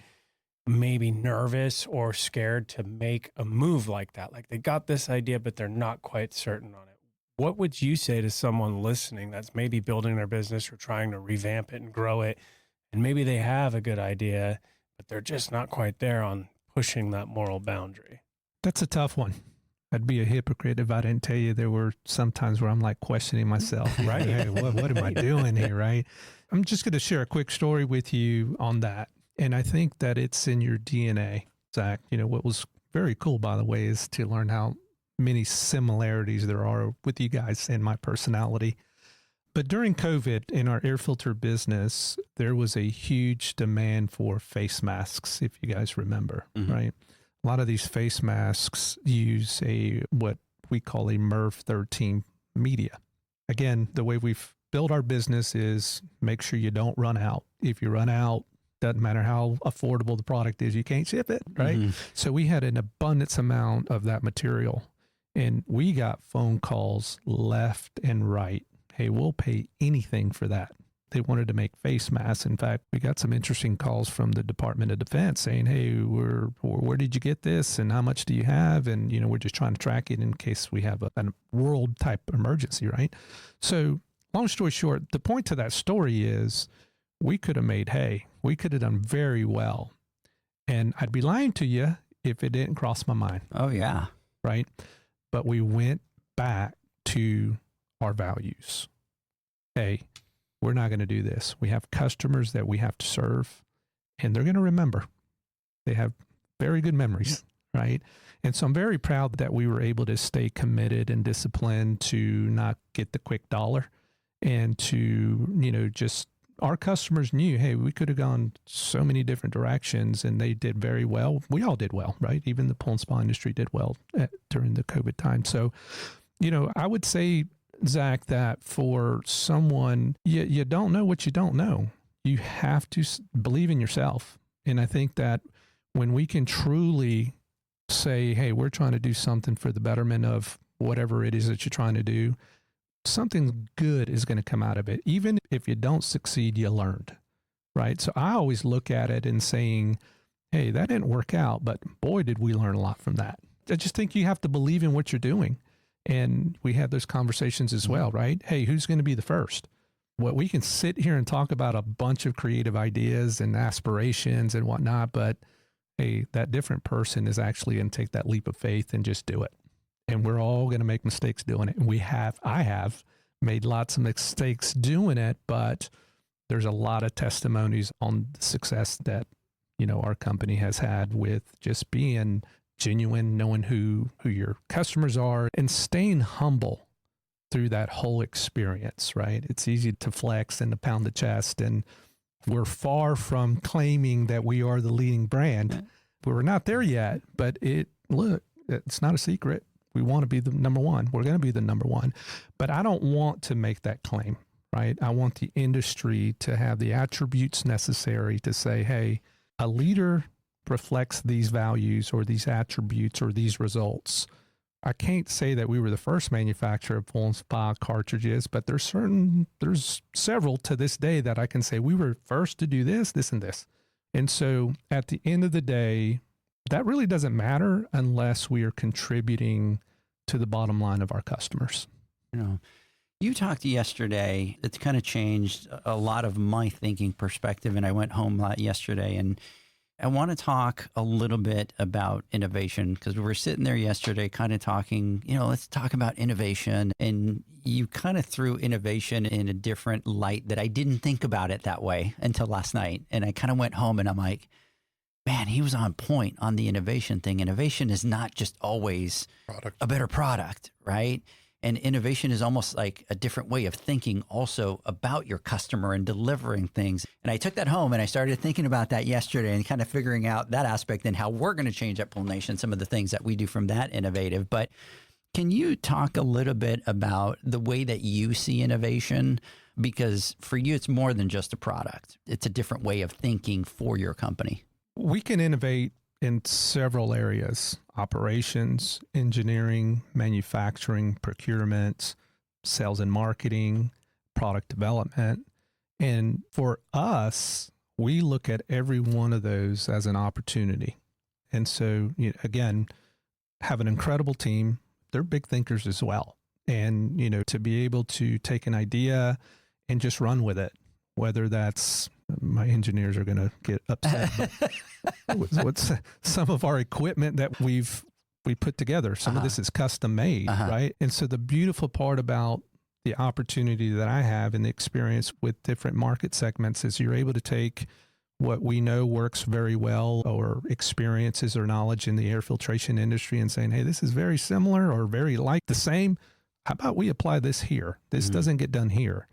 maybe nervous or scared to make a move like that. Like, they got this idea, but they're not quite certain on it. What would you say to someone listening that's maybe building their business or trying to revamp it and grow it, and maybe they have a good idea, but they're just not quite there on pushing that moral boundary? That's a tough one. I'd be a hypocrite if I didn't tell you there were some times where I'm like questioning myself, right? Hey, what am I doing here, right? I'm just going to share a quick story with you on that. And I think that it's in your DNA, Zach. What was very cool, by the way, is to learn how many similarities there are with you guys and my personality. But during COVID, in our air filter business, there was a huge demand for face masks, if you guys remember, right? A lot of these face masks use what we call a MERV 13 media. Again, the way we've built our business is make sure you don't run out. If you run out, doesn't matter how affordable the product is, you can't ship it, right? So we had an abundance amount of that material, and we got phone calls left and right. Hey, we'll pay anything for that. They wanted to make face masks. In fact, we got some interesting calls from the Department of Defense saying, hey, where did you get this and how much do you have? And, we're just trying to track it in case we have a world type emergency, right? So long story short, the point to that story is we could have made hay. We could have done very well. And I'd be lying to you if it didn't cross my mind. Oh, yeah. Right? But we went back to our values. Hey, we're not going to do this. We have customers that we have to serve, and they're going to remember. They have very good memories, right? And so I'm very proud that we were able to stay committed and disciplined to not get the quick dollar and to, just our customers knew, hey, we could have gone so many different directions, and they did very well. We all did well, right? Even the pool and spa industry did well during the COVID time. So, I would say, Zach, that for someone, you don't know what you don't know. You have to believe in yourself. And I think that when we can truly say, hey, we're trying to do something for the betterment of whatever it is that you're trying to do, something good is going to come out of it. Even if you don't succeed, you learned, right? So I always look at it and saying, hey, that didn't work out, but boy, did we learn a lot from that. I just think you have to believe in what you're doing. And we had those conversations as well, right? Hey, who's going to be the first? Well, we can sit here and talk about a bunch of creative ideas and aspirations and whatnot, but hey, that different person is actually going to take that leap of faith and just do it. And we're all going to make mistakes doing it. And I have made lots of mistakes doing it, but there's a lot of testimonies on the success that, our company has had with just being genuine, knowing who your customers are, and staying humble through that whole experience, right? It's easy to flex and to pound the chest, and we're far from claiming that we are the leading brand. We're not there yet, but it's not a secret. We want to be the number one. We're going to be the number one, but I don't want to make that claim, right? I want the industry to have the attributes necessary to say, hey, a leader reflects these values or these attributes or these results. I can't say that we were the first manufacturer of pool and spa cartridges, but there's several to this day that I can say we were first to do this, this, and this. And so at the end of the day, that really doesn't matter unless we are contributing to the bottom line of our customers. You talked yesterday, it's kind of changed a lot of my thinking perspective. And I went home yesterday, and I want to talk a little bit about innovation, because we were sitting there yesterday kind of talking, let's talk about innovation. And you kind of threw innovation in a different light that I didn't think about it that way until last night. And I kind of went home and I'm like, man, he was on point on the innovation thing. Innovation is not just always a better product, right? And innovation is almost like a different way of thinking also about your customer and delivering things. And I took that home and I started thinking about that yesterday and kind of figuring out that aspect and how we're going to change at Pool Nation, some of the things that we do from that innovative. But can you talk a little bit about the way that you see innovation? Because for you, it's more than just a product. It's a different way of thinking for your company. We can innovate in several areas: operations, engineering, manufacturing, procurement, sales and marketing, product development. And for us, we look at every one of those as an opportunity. And so, again, have an incredible team. They're big thinkers as well. And, to be able to take an idea and just run with it, whether that's, my engineers are going to get upset, but what's some of our equipment that we put together. Some of this is custom made, right? And so the beautiful part about the opportunity that I have and the experience with different market segments is you're able to take what we know works very well, or experiences or knowledge in the air filtration industry, and saying, hey, this is very similar or very like the same. How about we apply this here? This doesn't get done here.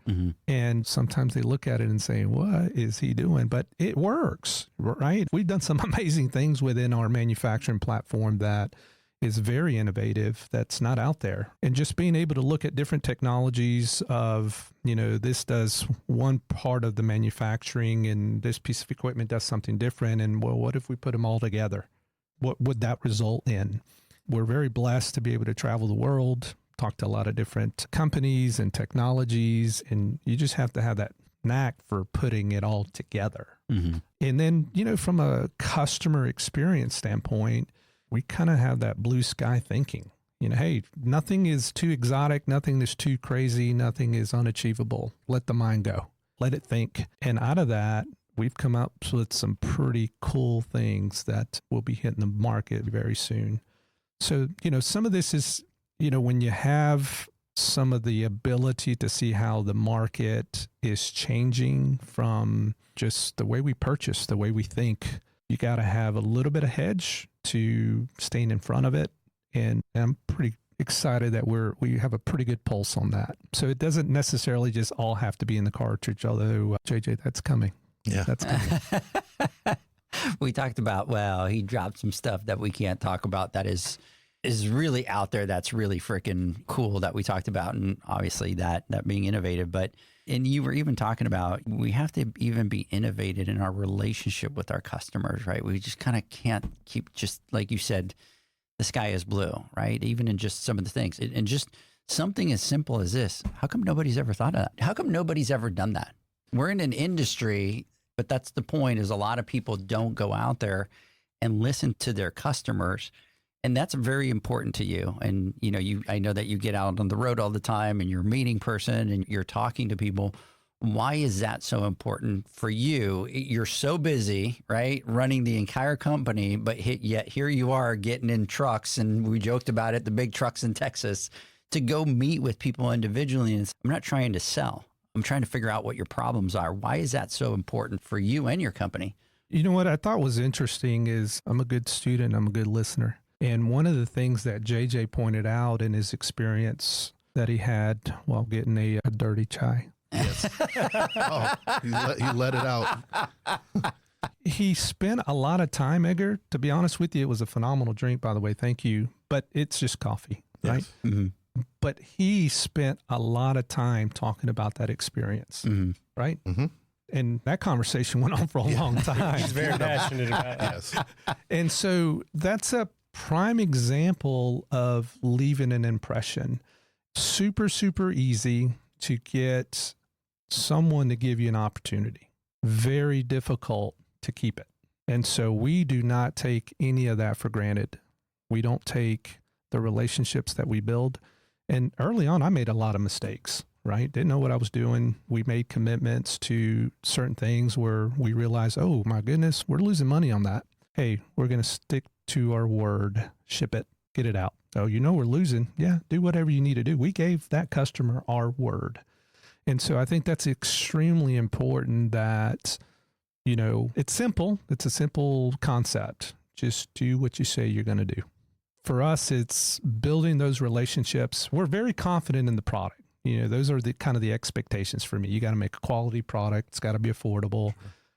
And sometimes they look at it and say, what is he doing? But it works, right? We've done some amazing things within our manufacturing platform that is very innovative, that's not out there. And just being able to look at different technologies of, this does one part of the manufacturing and this piece of equipment does something different. And well, what if we put them all together? What would that result in? We're very blessed to be able to travel the world, talk to a lot of different companies and technologies, and you just have to have that knack for putting it all together. And then, from a customer experience standpoint, we kind of have that blue sky thinking. Hey, nothing is too exotic, nothing is too crazy, nothing is unachievable. Let the mind go, let it think. And out of that, we've come up with some pretty cool things that will be hitting the market very soon. So, some of this is, when you have some of the ability to see how the market is changing from just the way we purchase, the way we think, you got to have a little bit of hedge to staying in front of it. And I'm pretty excited that we have a pretty good pulse on that. So it doesn't necessarily just all have to be in the cartridge, although JJ, that's coming. Yeah. That's coming. We talked about, well, he dropped some stuff that we can't talk about that is really out there. That's really freaking cool that we talked about. And obviously that being innovative, and you were even talking about, we have to even be innovative in our relationship with our customers, right? We just kind of can't keep, just like you said, the sky is blue, right? Even in just some of the things, and just something as simple as this. How come nobody's ever thought of that? How come nobody's ever done that? We're in an industry, but that's the point, is a lot of people don't go out there and listen to their customers. And that's very important to you. And, I know that you get out on the road all the time and you're a meeting person and you're talking to people. Why is that so important for you? You're so busy, right? Running the entire company, but yet here you are getting in trucks, and we joked about it, the big trucks in Texas, to go meet with people individually. And I'm not trying to sell. I'm trying to figure out what your problems are. Why is that so important for you and your company? You know what I thought was interesting is I'm a good student. I'm a good listener. And one of the things that JJ pointed out in his experience that he had while getting a dirty chai. Yes. Oh, he let it out. He spent a lot of time, Edgar. To be honest with you, it was a phenomenal drink, by the way. Thank you. But it's just coffee, right? Yes. Mm-hmm. But he spent a lot of time talking about that experience, right? Mm-hmm. And that conversation went on for a long time. He's very passionate about it. Yes. And so that's a prime example of leaving an impression. Super, super easy to get someone to give you an opportunity. Very difficult to keep it. And so we do not take any of that for granted. We don't take the relationships that we build. And early on, I made a lot of mistakes, right? Didn't know what I was doing. We made commitments to certain things where we realized, oh my goodness, we're losing money on that. Hey, we're going to stick to our word, ship it, get it out. Oh, we're losing. Yeah, do whatever you need to do. We gave that customer our word. And so I think that's extremely important that, it's simple. It's a simple concept. Just do what you say you're going to do. For us, it's building those relationships. We're very confident in the product. Those are the kind of the expectations for me. You got to make a quality product. It's got to be affordable.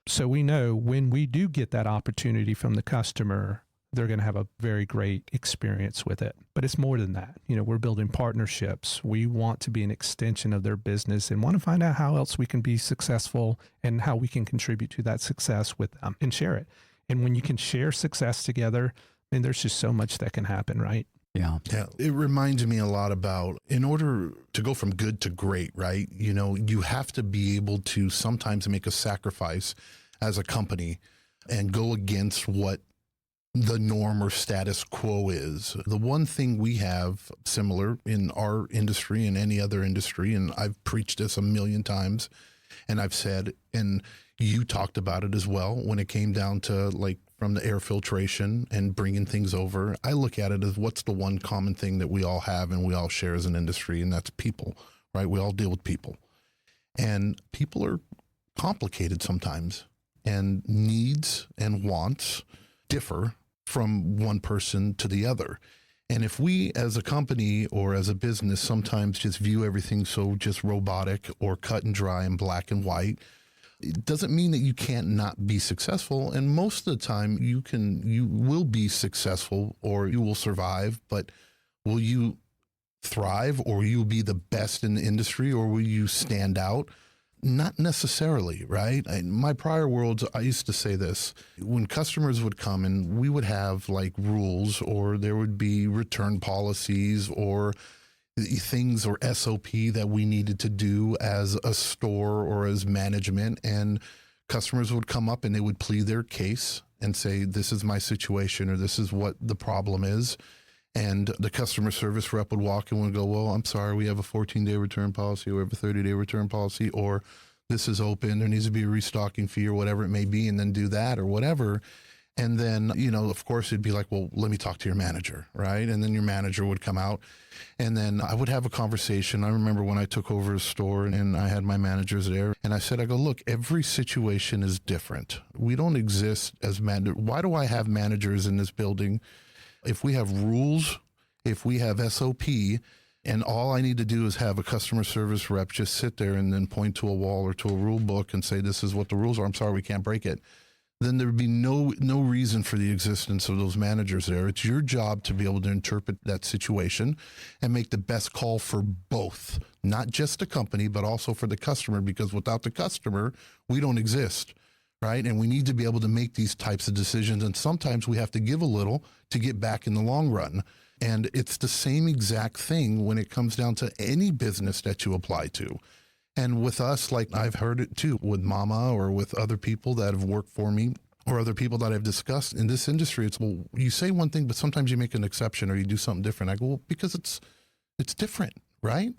So we know when we do get that opportunity from the customer, they're going to have a very great experience with it. But it's more than that. We're building partnerships. We want to be an extension of their business and want to find out how else we can be successful and how we can contribute to that success with them and share it. And when you can share success together, there's just so much that can happen, right? Yeah. Yeah. It reminds me a lot about, in order to go from good to great, right? You have to be able to sometimes make a sacrifice as a company and go against what the norm or status quo is. The one thing we have similar in our industry and any other industry, and I've preached this a million times, and I've said, and you talked about it as well, when it came down to like from the air filtration and bringing things over, I look at it as what's the one common thing that we all have and we all share as an industry, and that's people, right? We all deal with people. And people are complicated sometimes, and needs and wants differ from one person to the other. And if we as a company or as a business sometimes just view everything so just robotic or cut and dry and black and white, it doesn't mean that you can't not be successful. And most of the time you will be successful or you will survive, but will you thrive or you'll be the best in the industry or will you stand out? Not necessarily, right? In my prior worlds, I used to say this. When customers would come and we would have like rules or there would be return policies or things or SOP that we needed to do as a store or as management, and customers would come up and they would plead their case and say, this is my situation or this is what the problem is. And the customer service rep would walk in and go, well, I'm sorry, we have a 14-day return policy or we have a 30-day return policy, or this is open, there needs to be a restocking fee or whatever it may be, and then do that or whatever. And then, of course, it'd be like, well, let me talk to your manager, right? And then your manager would come out and then I would have a conversation. I remember when I took over a store and I had my managers there and I said, look, every situation is different. We don't exist as managers. Why do I have managers in this building? If we have rules, if we have SOP and all I need to do is have a customer service rep just sit there and then point to a wall or to a rule book and say, this is what the rules are, I'm sorry, we can't break it, then there would be no reason for the existence of those managers there. It's your job to be able to interpret that situation and make the best call for both, not just the company, but also for the customer, because without the customer, we don't exist, right? And we need to be able to make these types of decisions. And sometimes we have to give a little to get back in the long run. And it's the same exact thing when it comes down to any business that you apply to. And with us, like I've heard it too, with Mama or with other people that have worked for me or other people that I've discussed in this industry, it's, well, you say one thing, but sometimes you make an exception or you do something different. I go, well, because it's different, right?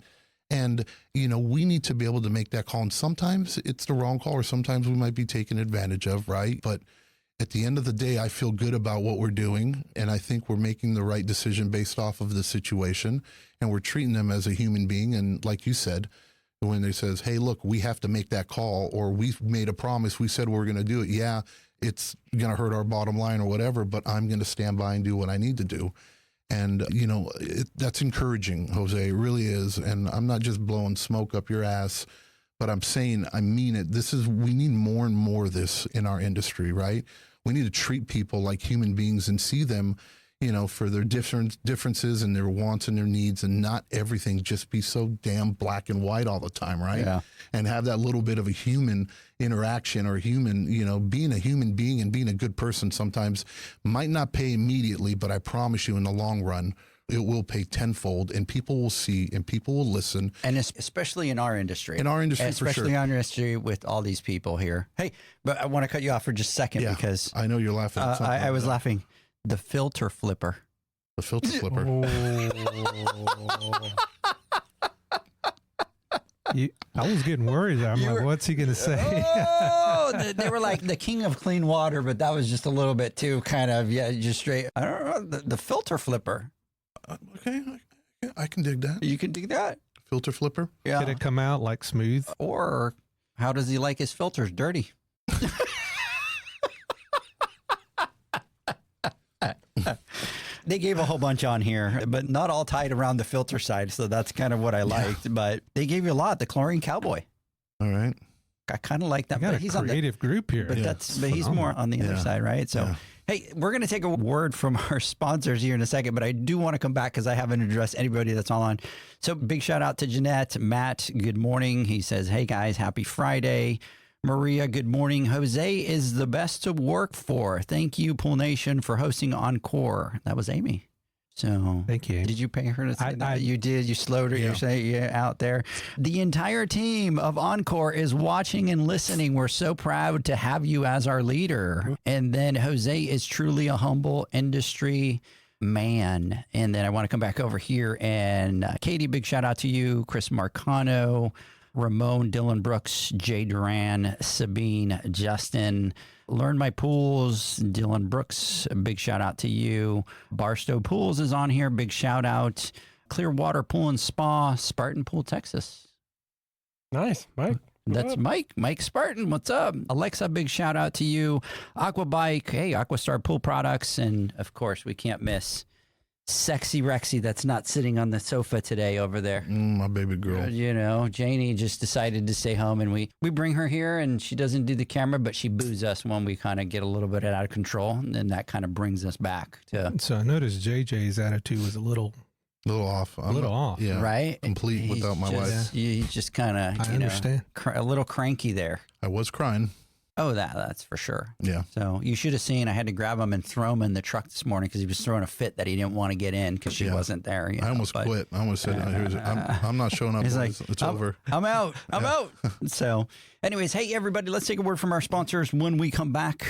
And, you know, we need to be able to make that call. And sometimes it's the wrong call or sometimes we might be taken advantage of, right? But at the end of the day, I feel good about what we're doing. And I think we're making the right decision based off of the situation. And we're treating them as a human being. And like you said, when they says, hey, look, we have to make that call, or we've made a promise, we said we're going to do it. Yeah, it's going to hurt our bottom line or whatever, but I'm going to stand by and do what I need to do. And, you know, that's encouraging, Jose, it really is. And I'm not just blowing smoke up your ass, but I'm saying, I mean it. We need more and more of this in our industry, right? We need to treat people like human beings and see them, you know, for their differences and their wants and their needs, and not everything just be so damn black and white all the time, right? Yeah. And have that little bit of a human interaction or human, you know, being a human being and being a good person sometimes might not pay immediately, but I promise you in the long run, it will pay tenfold, and people will see and people will listen. And especially in our industry. In our industry, for sure. Especially in our industry with all these people here. Hey, but I want to cut you off for just a second because I know you're laughing at something. I was laughing. The filter flipper. The filter flipper. I was getting worried. I'm like, what's he going to say? Oh, they were like the king of clean water, but that was just a little bit too kind of, just straight. I don't know. The filter flipper. Okay, I can dig that. You can dig that. Filter flipper? Yeah. Did it come out like smooth? Or how does he like his filters? Dirty. They gave a whole bunch on here, but not all tied around the filter side. So that's kind of what I liked. Yeah. But they gave you a lot. The Chlorine Cowboy. All right. I kind of like that. But he's a creative group here. But he's more on the other side, right? So, hey, we're going to take a word from our sponsors here in a second, but I do want to come back because I haven't addressed anybody that's on. So big shout out to Jeanette. Matt, good morning. He says, hey guys, happy Friday. Maria, good morning. Jose is the best to work for. Thank you, Pool Nation, for hosting OnCore. That was Amy. So thank you. Did you pay her to say that? You did. You slowed her. You're saying out there. The entire team of OnCore is watching and listening. We're so proud to have you as our leader. And then Jose is truly a humble industry man. And then I want to come back over here. And Katie, big shout out to you. Chris Marcano, Ramon, Dylan Brooks, Jay Duran, Sabine, Justin, Learn My Pools, Dylan Brooks, a big shout out to you. Barstow Pools is on here, big shout out. Clearwater Pool and Spa, Spartan Pool, Texas. Nice, Mike. That's Mike Spartan. What's up? Alexa, big shout out to you. Aqua Bike, hey, Aquastar Pool Products, and of course, we can't miss Sexy Rexy that's not sitting on the sofa today over there. My baby girl. You know, Janie just decided to stay home, and we bring her here, and she doesn't do the camera, but she boos us when we kind of get a little bit out of control, and then that kind of brings us back to. So I noticed JJ's attitude was a little off. Yeah. Right? Complete without my wife. He's just kind of, I understand. A little cranky there. I was crying. Oh, that's for sure. Yeah. So you should have seen, I had to grab him and throw him in the truck this morning because he was throwing a fit that he didn't want to get in because she wasn't there. I almost quit. I almost said, I'm not showing up. He's like, it's over. I'm out. I'm out. So anyways, hey, everybody, let's take a word from our sponsors. When we come back,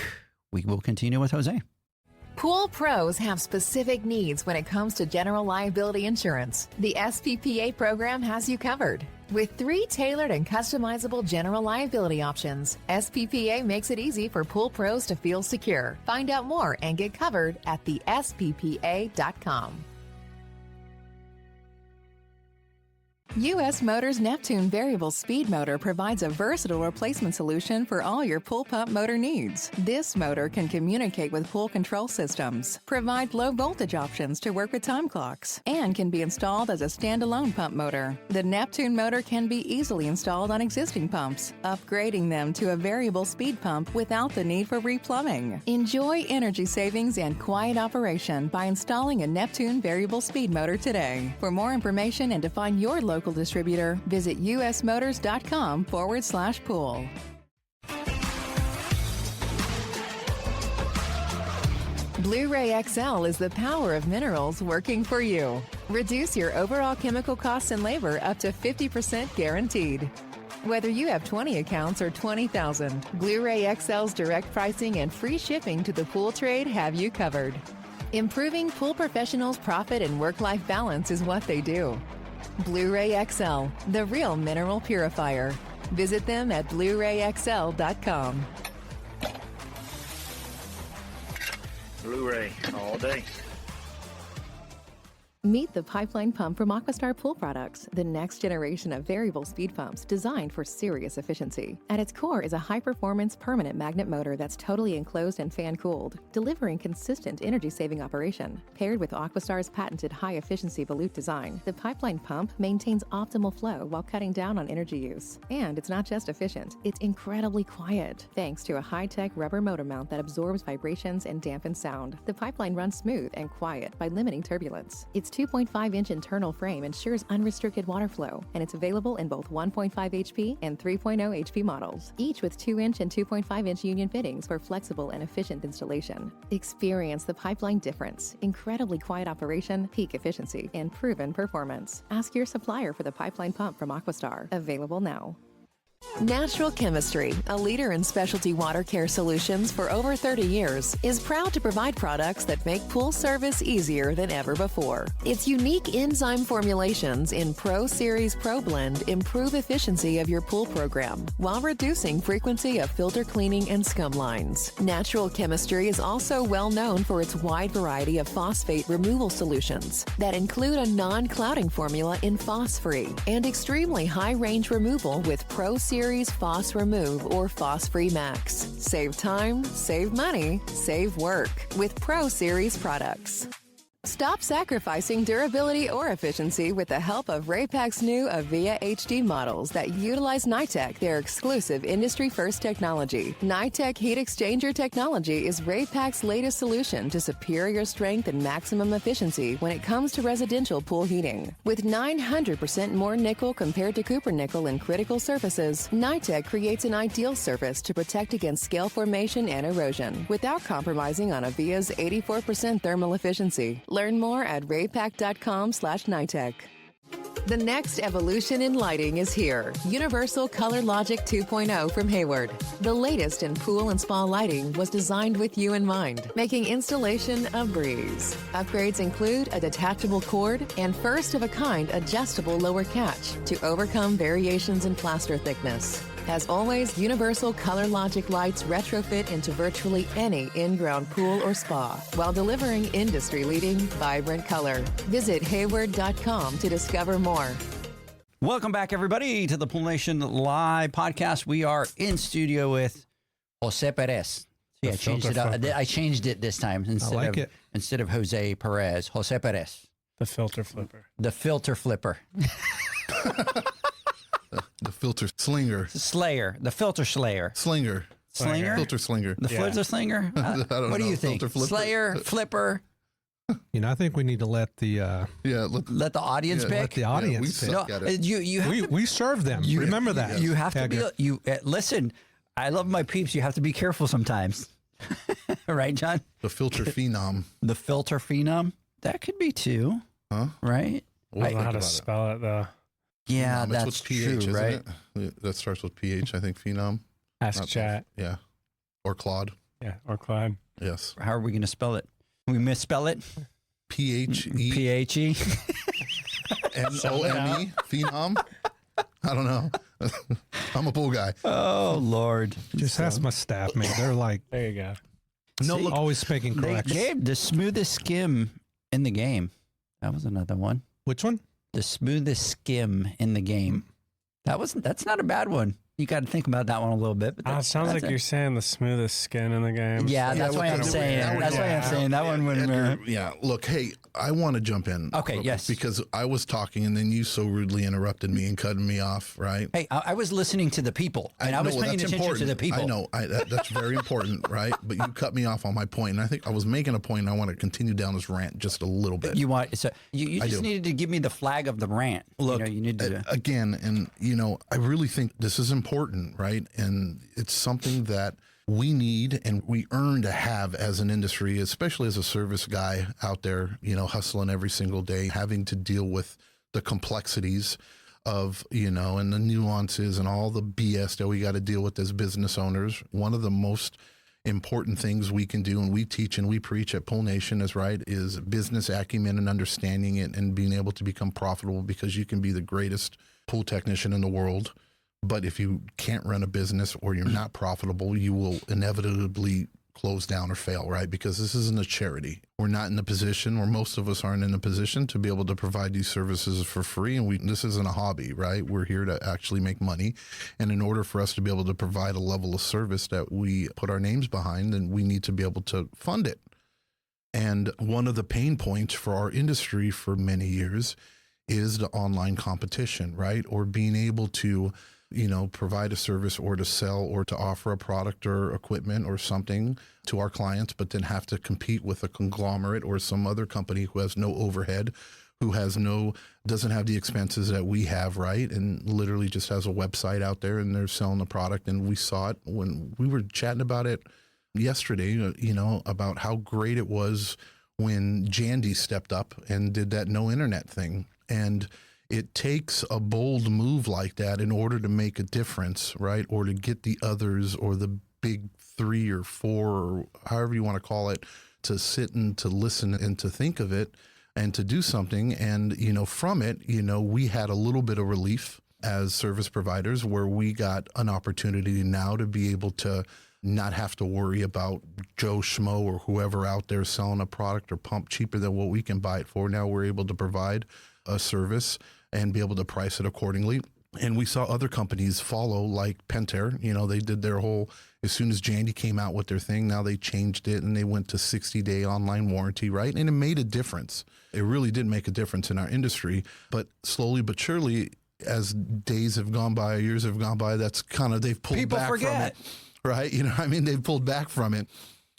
we will continue with Jose. Pool pros have specific needs when it comes to general liability insurance. The SPPA program has you covered. With 3 tailored and customizable general liability options, SPPA makes it easy for pool pros to feel secure. Find out more and get covered at thesppa.com. U.S. Motors Neptune Variable Speed Motor provides a versatile replacement solution for all your pool pump motor needs. This motor can communicate with pool control systems, provide low voltage options to work with time clocks, and can be installed as a standalone pump motor. The Neptune motor can be easily installed on existing pumps, upgrading them to a variable speed pump without the need for replumbing. Enjoy energy savings and quiet operation by installing a Neptune Variable Speed Motor today. For more information and to find your local distributor, visit usmotors.com/pool. Blu-ray XL is the power of minerals working for you. Reduce your overall chemical costs and labor up to 50% guaranteed. Whether you have 20 accounts or 20,000, Blu-ray XL's direct pricing and free shipping to the pool trade have you covered. Improving pool professionals' profit and work-life balance is what they do. Blu-ray XL, the real mineral purifier. Visit them at BluRayXL.com. Blu-ray all day. Meet the pipeline pump from Aquastar Pool Products, the next generation of variable speed pumps designed for serious efficiency. At its core is a high-performance permanent magnet motor that's totally enclosed and fan-cooled, delivering consistent energy-saving operation. Paired with Aquastar's patented high-efficiency volute design, the pipeline pump maintains optimal flow while cutting down on energy use. And it's not just efficient, it's incredibly quiet. Thanks to a high-tech rubber motor mount that absorbs vibrations and dampens sound, the pipeline runs smooth and quiet by limiting turbulence. Its 2.5-inch internal frame ensures unrestricted water flow, and it's available in both 1.5 HP and 3.0 HP models, each with 2-inch and 2.5-inch union fittings for flexible and efficient installation. Experience the pipeline difference: incredibly quiet operation, peak efficiency, and proven performance. Ask your supplier for the pipeline pump from Aquastar. Available now. Natural Chemistry, a leader in specialty water care solutions for over 30 years, is proud to provide products that make pool service easier than ever before. Its unique enzyme formulations in Pro Series Pro Blend improve efficiency of your pool program while reducing frequency of filter cleaning and scum lines. Natural Chemistry is also well known for its wide variety of phosphate removal solutions that include a non-clouding formula in Phos-Free and extremely high-range removal with Pro Series Phos Remove or Phos-Free Max. Save time, save money, save work with Pro Series products. Stop sacrificing durability or efficiency with the help of Raypak's new Avia HD models that utilize NITEC, their exclusive industry-first technology. NITEC heat exchanger technology is Raypak's latest solution to superior strength and maximum efficiency when it comes to residential pool heating. With 900% more nickel compared to copper nickel in critical surfaces, NITEC creates an ideal surface to protect against scale formation and erosion without compromising on Avia's 84% thermal efficiency. Learn more at raypak.com/NITEC. The next evolution in lighting is here. Universal Color Logic 2.0 from Hayward. The latest in pool and spa lighting was designed with you in mind, making installation a breeze. Upgrades include a detachable cord and first-of-a-kind adjustable lower catch to overcome variations in plaster thickness. As always, Universal Color Logic lights retrofit into virtually any in-ground pool or spa while delivering industry-leading, vibrant color. Visit Hayward.com to discover more. Welcome back, everybody, to the Pool Nation Live podcast. We are in studio with Jose Perez. See, I changed it up. I changed it this time instead of Jose Perez. Jose Perez. The filter flipper. The filter flipper. The filter slinger. Slayer. The filter slayer. Slinger. Slinger? Filter slinger. The filter slinger? I don't know. What do you think? Filter flipper? Slayer, flipper. You know, I think we need to let the Let the audience pick. let the audience we pick. suck at it. You have to, We serve them. Remember that. you have to be. Edgar. Listen. I love my peeps. You have to be careful sometimes, right, John? The filter phenom. The filter phenom. That could be too, Huh? right? I don't know how to spell it though. Yeah, Phenom, that's with true, PH, isn't right? it? That starts with PH, I think. Phenom. Ask Not chat. Yeah. Or Claude. Yeah, or climb. Yes. How are we going to spell it? Can we misspell it? PHE. P-H-E. NOME. Phenom. I don't know. I'm a pool guy. Oh, Lord. Just ask my staff, man. They're like There you go. always making They corrections. gave the smoothest skim in the game. That was another one. Which one? The smoothest skim in the game. That's not a bad one. You got to think about that one a little bit. But it sounds like you're saying the smoothest skin in the game. Yeah, that's why I'm saying. That's why I'm saying that one wouldn't. Yeah, look, hey, I want to jump in. Okay, yes. Because I was talking and then you so rudely interrupted me and cut me off, right? Hey, I was listening to the people, and I was paying attention to the people. I know, that's very important, right? But you cut me off on my point, and I think I was making a point, and I want to continue down this rant just a little bit. You just needed to give me the flag of the rant. Look, you need to again, and I really think this is important, right? And it's something that we need and we earn to have as an industry, especially as a service guy out there, hustling every single day, having to deal with the complexities of, and the nuances and all the BS that we got to deal with as business owners. One of the most important things we can do, and we teach and we preach at Pool Nation is business acumen and understanding it and being able to become profitable, because you can be the greatest pool technician in the world. But if you can't run a business or you're not profitable, you will inevitably close down or fail, right? Because this isn't a charity. We're not in a position, or most of us aren't in a position to be able to provide these services for free. And this isn't a hobby, right? We're here to actually make money. And in order for us to be able to provide a level of service that we put our names behind, then we need to be able to fund it. And one of the pain points for our industry for many years is the online competition, right? Or being able to provide a service or to sell or to offer a product or equipment or something to our clients, but then have to compete with a conglomerate or some other company who has no overhead, who doesn't have the expenses that we have, right? And literally just has a website out there and they're selling the product. And we saw it when we were chatting about it yesterday, about how great it was when Jandy stepped up and did that no internet thing. And it takes a bold move like that in order to make a difference, right? Or to get the others or the big 3 or 4 or however you want to call it to sit and to listen and to think of it and to do something. And, from it, we had a little bit of relief as service providers where we got an opportunity now to be able to not have to worry about Joe Schmo or whoever out there selling a product or pump cheaper than what we can buy it for. Now we're able to provide a service and be able to price it accordingly. And we saw other companies follow, like Pentair. They did their whole, as soon as Jandy came out with their thing, now they changed it and they went to 60-day online warranty, right? And it made a difference. It really did make a difference in our industry. But slowly but surely, as days have gone by, years have gone by, that's kind of, they've pulled back from it, right? They've pulled back from it.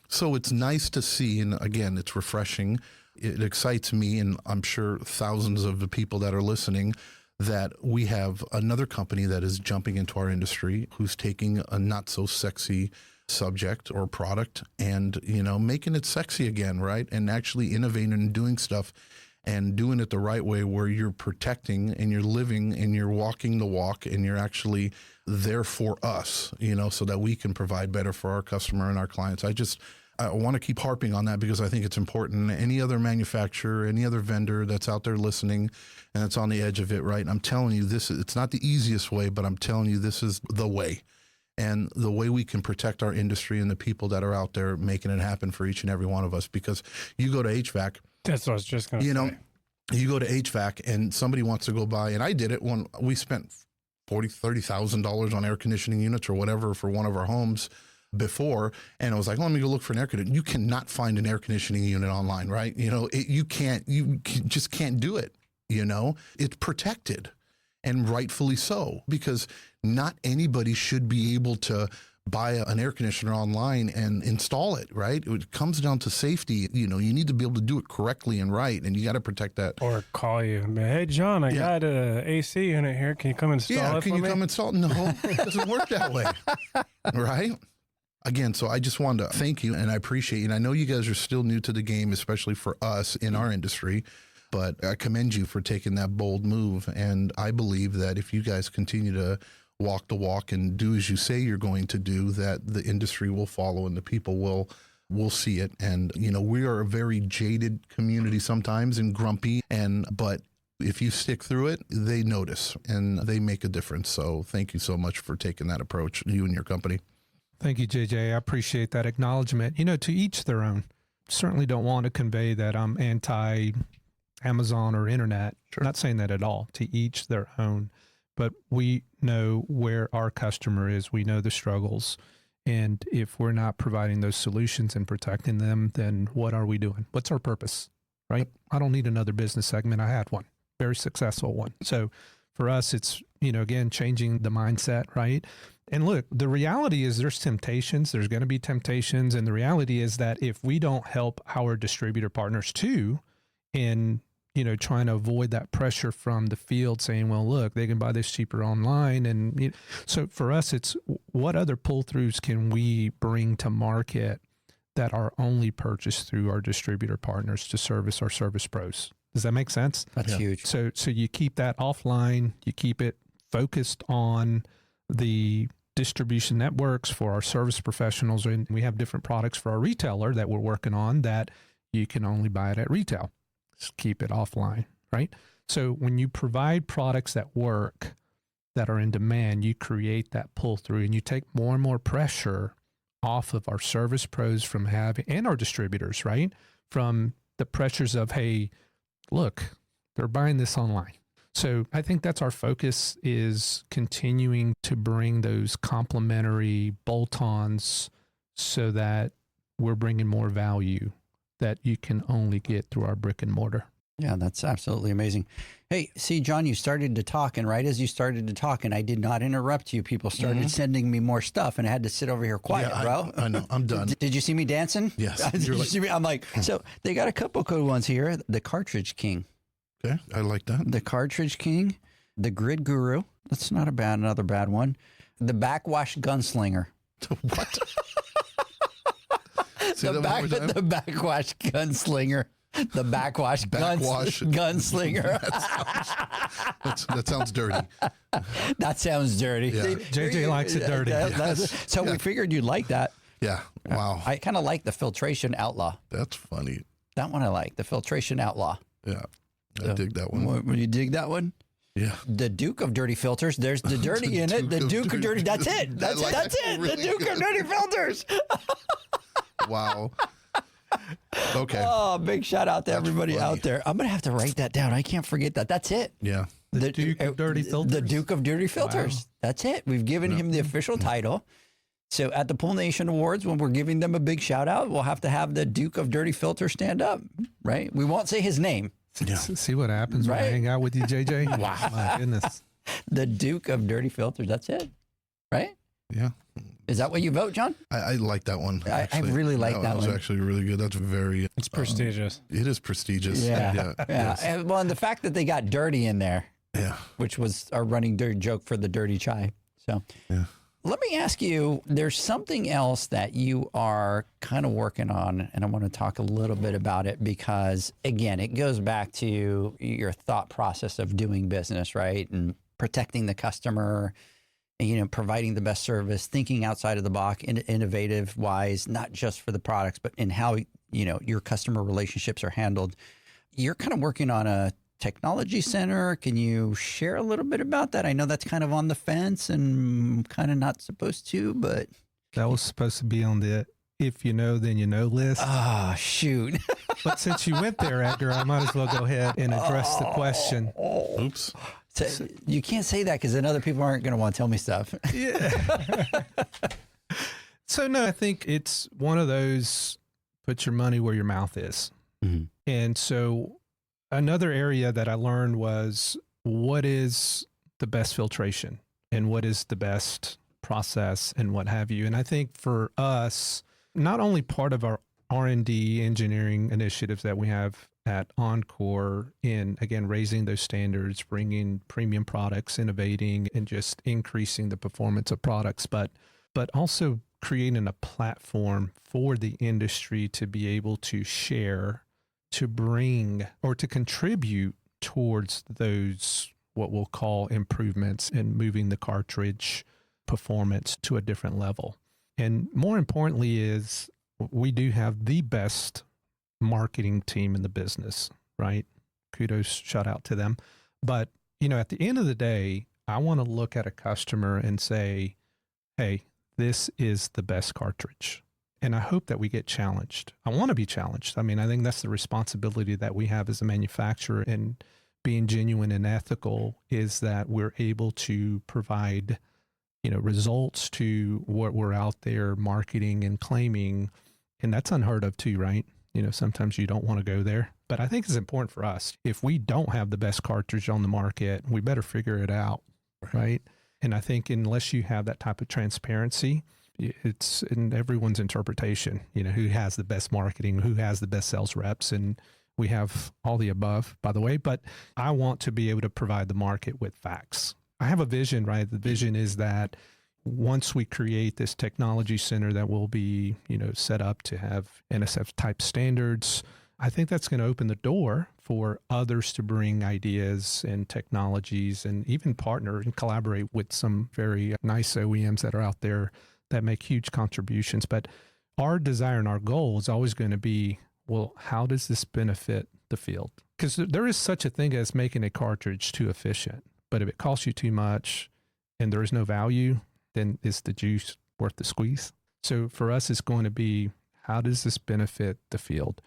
So it's nice to see, and again, it's refreshing. It excites me, and I'm sure thousands of the people that are listening, that we have another company that is jumping into our industry who's taking a not so sexy subject or product and, making it sexy again, right? And actually innovating and doing stuff and doing it the right way where you're protecting and you're living and you're walking the walk and you're actually there for us, so that we can provide better for our customer and our clients. I want to keep harping on that because I think it's important. Any other manufacturer, any other vendor that's out there listening and that's on the edge of it, right? I'm telling you, it's not the easiest way, but I'm telling you, this is the way. And the way we can protect our industry and the people that are out there making it happen for each and every one of us. Because you go to HVAC. That's what I was just going to say. You go to HVAC and somebody wants to go buy, and I did it when we spent $30,000 on air conditioning units or whatever for one of our homes before, and I was like, let me go look for an air conditioner. You cannot find an air conditioning unit online, right? You just can't do it. It's protected, and rightfully so, because not anybody should be able to buy an air conditioner online and install it, right? It comes down to safety. You need to be able to do it correctly and right, and you got to protect that. Or call you, hey, John, I got a AC unit here. Can you come install it for me? Yeah, can you come install it? No, it doesn't work that way, right? Again, so I just wanted to thank you, and I appreciate you. And I know you guys are still new to the game, especially for us in our industry, but I commend you for taking that bold move. And I believe that if you guys continue to walk the walk and do as you say you're going to do, that the industry will follow and the people will see it. And, we are a very jaded community sometimes and grumpy, but if you stick through it, they notice and they make a difference. So thank you so much for taking that approach, you and your company. Thank you, JJ. I appreciate that acknowledgement. To each their own. Certainly don't want to convey that I'm anti Amazon or internet. Sure. Not saying that at all, to each their own, but we know where our customer is. We know the struggles. And if we're not providing those solutions and protecting them, then what are we doing? What's our purpose, right? I don't need another business segment. I had one, very successful one. So for us, it's, again, changing the mindset, right? And look, the reality is there's temptations. There's going to be temptations. And the reality is that if we don't help our distributor partners too, in, trying to avoid that pressure from the field saying, well, look, they can buy this cheaper online. And so for us, it's what other pull-throughs can we bring to market that are only purchased through our distributor partners to service our service pros. Does that make sense? That's huge. So you keep that offline, you keep it focused on the distribution networks for our service professionals. And we have different products for our retailer that we're working on that you can only buy it at retail. Just keep it offline, right? So when you provide products that work, that are in demand, you create that pull through and you take more and more pressure off of our service pros from having, and our distributors, right? From the pressures of, hey, look, they're buying this online. So I think that's our focus, is continuing to bring those complementary bolt-ons so that we're bringing more value that you can only get through our brick and mortar. Yeah, that's absolutely amazing. Hey, see, John, you started to talk, and right as you started to talk, and I did not interrupt you, people started sending me more stuff, and I had to sit over here quiet, bro. I know. I'm done. Did you see me dancing? Yes. Did you see me? I'm like, so they got a couple cool ones here. The Cartridge King. Okay, I like that. The Cartridge King. The Grid Guru. That's not another bad one. The Backwash Gunslinger. What? The Backwash Gunslinger. The Backwash Gunslinger. That sounds dirty. That sounds dirty. Yeah. JJ likes it dirty. So we figured you'd like that. Yeah. Wow. I kind of like the Filtration Outlaw. That's funny. That one I like. The Filtration Outlaw. Yeah. I dig that one. When you dig that one? Yeah. The Duke of Dirty Filters. There's the dirty in it. The Duke of Dirty. That's it. That's it. Really the Duke of Dirty Filters. Wow. Okay. Oh, big shout out to everybody funny. out there. I'm going to have to write that down. I can't forget that. That's it. Yeah. The Duke of Dirty Filters. The Duke of Dirty Filters. Wow. That's it. We've given him the official title. So at the Pool Nation Awards, when we're giving them a big shout out, we'll have to have the Duke of Dirty Filters stand up, right? We won't say his name. Yeah. See what happens when I Right. hang out with you, JJ? Wow. My goodness. The Duke of Dirty Filters. That's it, right? Yeah. Is that what you vote, John? I like that one. I really like that That was one. actually really good. That's very. It's prestigious. It is prestigious. Yeah. Yeah. Yeah. Yes. And, well, and the fact that they got dirty in there, Yeah. which was our running dirty joke for the dirty chai. So Yeah. let me ask you, there's something else that you are kind of working on, and I want to talk a little bit about it because, again, it goes back to your thought process of doing business, right? And protecting the customer, and, providing the best service, thinking outside of the box, innovative wise, not just for the products, but in how, your customer relationships are handled. You're kind of working on a technology center. Can you share a little bit about that? I know that's kind of on the fence and kind of not supposed to, but That was supposed to be on the if you know, then you know list. shoot. But since you went there, Edgar, I might as well go ahead and address the question. Oops. So you can't say that because then other people aren't going to want to tell me stuff. Yeah. So, no, I think it's one of those put your money where your mouth is. Mm-hmm. And so another area that I learned was what is the best filtration and what is the best process and what have you. And I think for us, not only part of our R&D engineering initiatives that we have at OnCore in, again, raising those standards, bringing premium products, innovating, and just increasing the performance of products, but also creating a platform for the industry to be able to share, to bring, or to contribute towards those, what we'll call improvements in moving the cartridge performance to a different level. And more importantly is we do have the best marketing team in the business, right? Kudos, shout out to them. But, at the end of the day, I want to look at a customer and say, hey, this is the best cartridge. And I hope that we get challenged. I want to be challenged. I mean, I think that's the responsibility that we have as a manufacturer, and being genuine and ethical is that we're able to provide, results to what we're out there marketing and claiming. And that's unheard of too, right? Sometimes you don't want to go there, but I think it's important for us. If we don't have the best cartridge on the market, we better figure it out, right? And I think unless you have that type of transparency, it's in everyone's interpretation, who has the best marketing, who has the best sales reps, and we have all the above, by the way. But I want to be able to provide the market with facts. I have a vision, right? The vision is that once we create this technology center that will be, set up to have NSF type standards, I think that's going to open the door for others to bring ideas and technologies and even partner and collaborate with some very nice OEMs that are out there that make huge contributions. But our desire and our goal is always going to be, well, how does this benefit the field? Because there is such a thing as making a cartridge too efficient. But if it costs you too much and there is no value, then is the juice worth the squeeze? So for us, it's going to be, how does this benefit the field?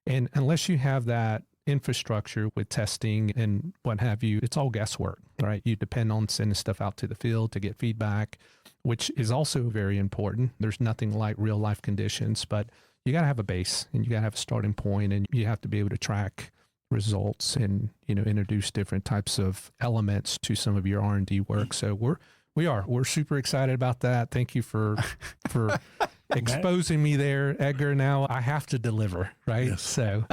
And unless you have that infrastructure with testing and what have you, it's all guesswork, right? You depend on sending stuff out to the field to get feedback, which is also very important. There's nothing like real life conditions, but you got to have a base and you got to have a starting point, and you have to be able to track results and, introduce different types of elements to some of your R&D work. So we're super excited about that. Thank you for exposing me there, Edgar. Now I have to deliver, right? Yes. So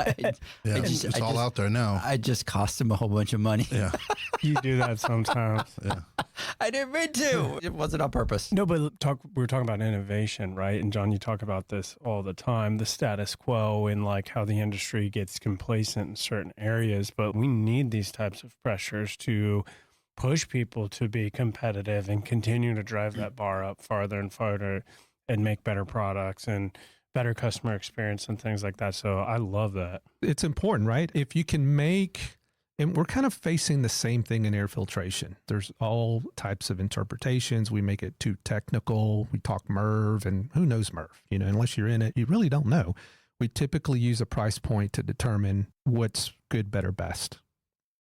it's all out there now. I just cost him a whole bunch of money. Yeah. You do that sometimes. Yeah. I didn't mean to. It wasn't on purpose. No, but we're talking about innovation, right? And John, you talk about this all the time, the status quo and like how the industry gets complacent in certain areas. But we need these types of pressures to push people to be competitive and continue to drive that bar up farther and farther and make better products and better customer experience and things like that. So I love that. It's important, right? If you can make, and we're kind of facing the same thing in air filtration. There's all types of interpretations. We make it too technical. We talk MERV, and who knows MERV? Unless you're in it, you really don't know. We typically use a price point to determine what's good, better, best.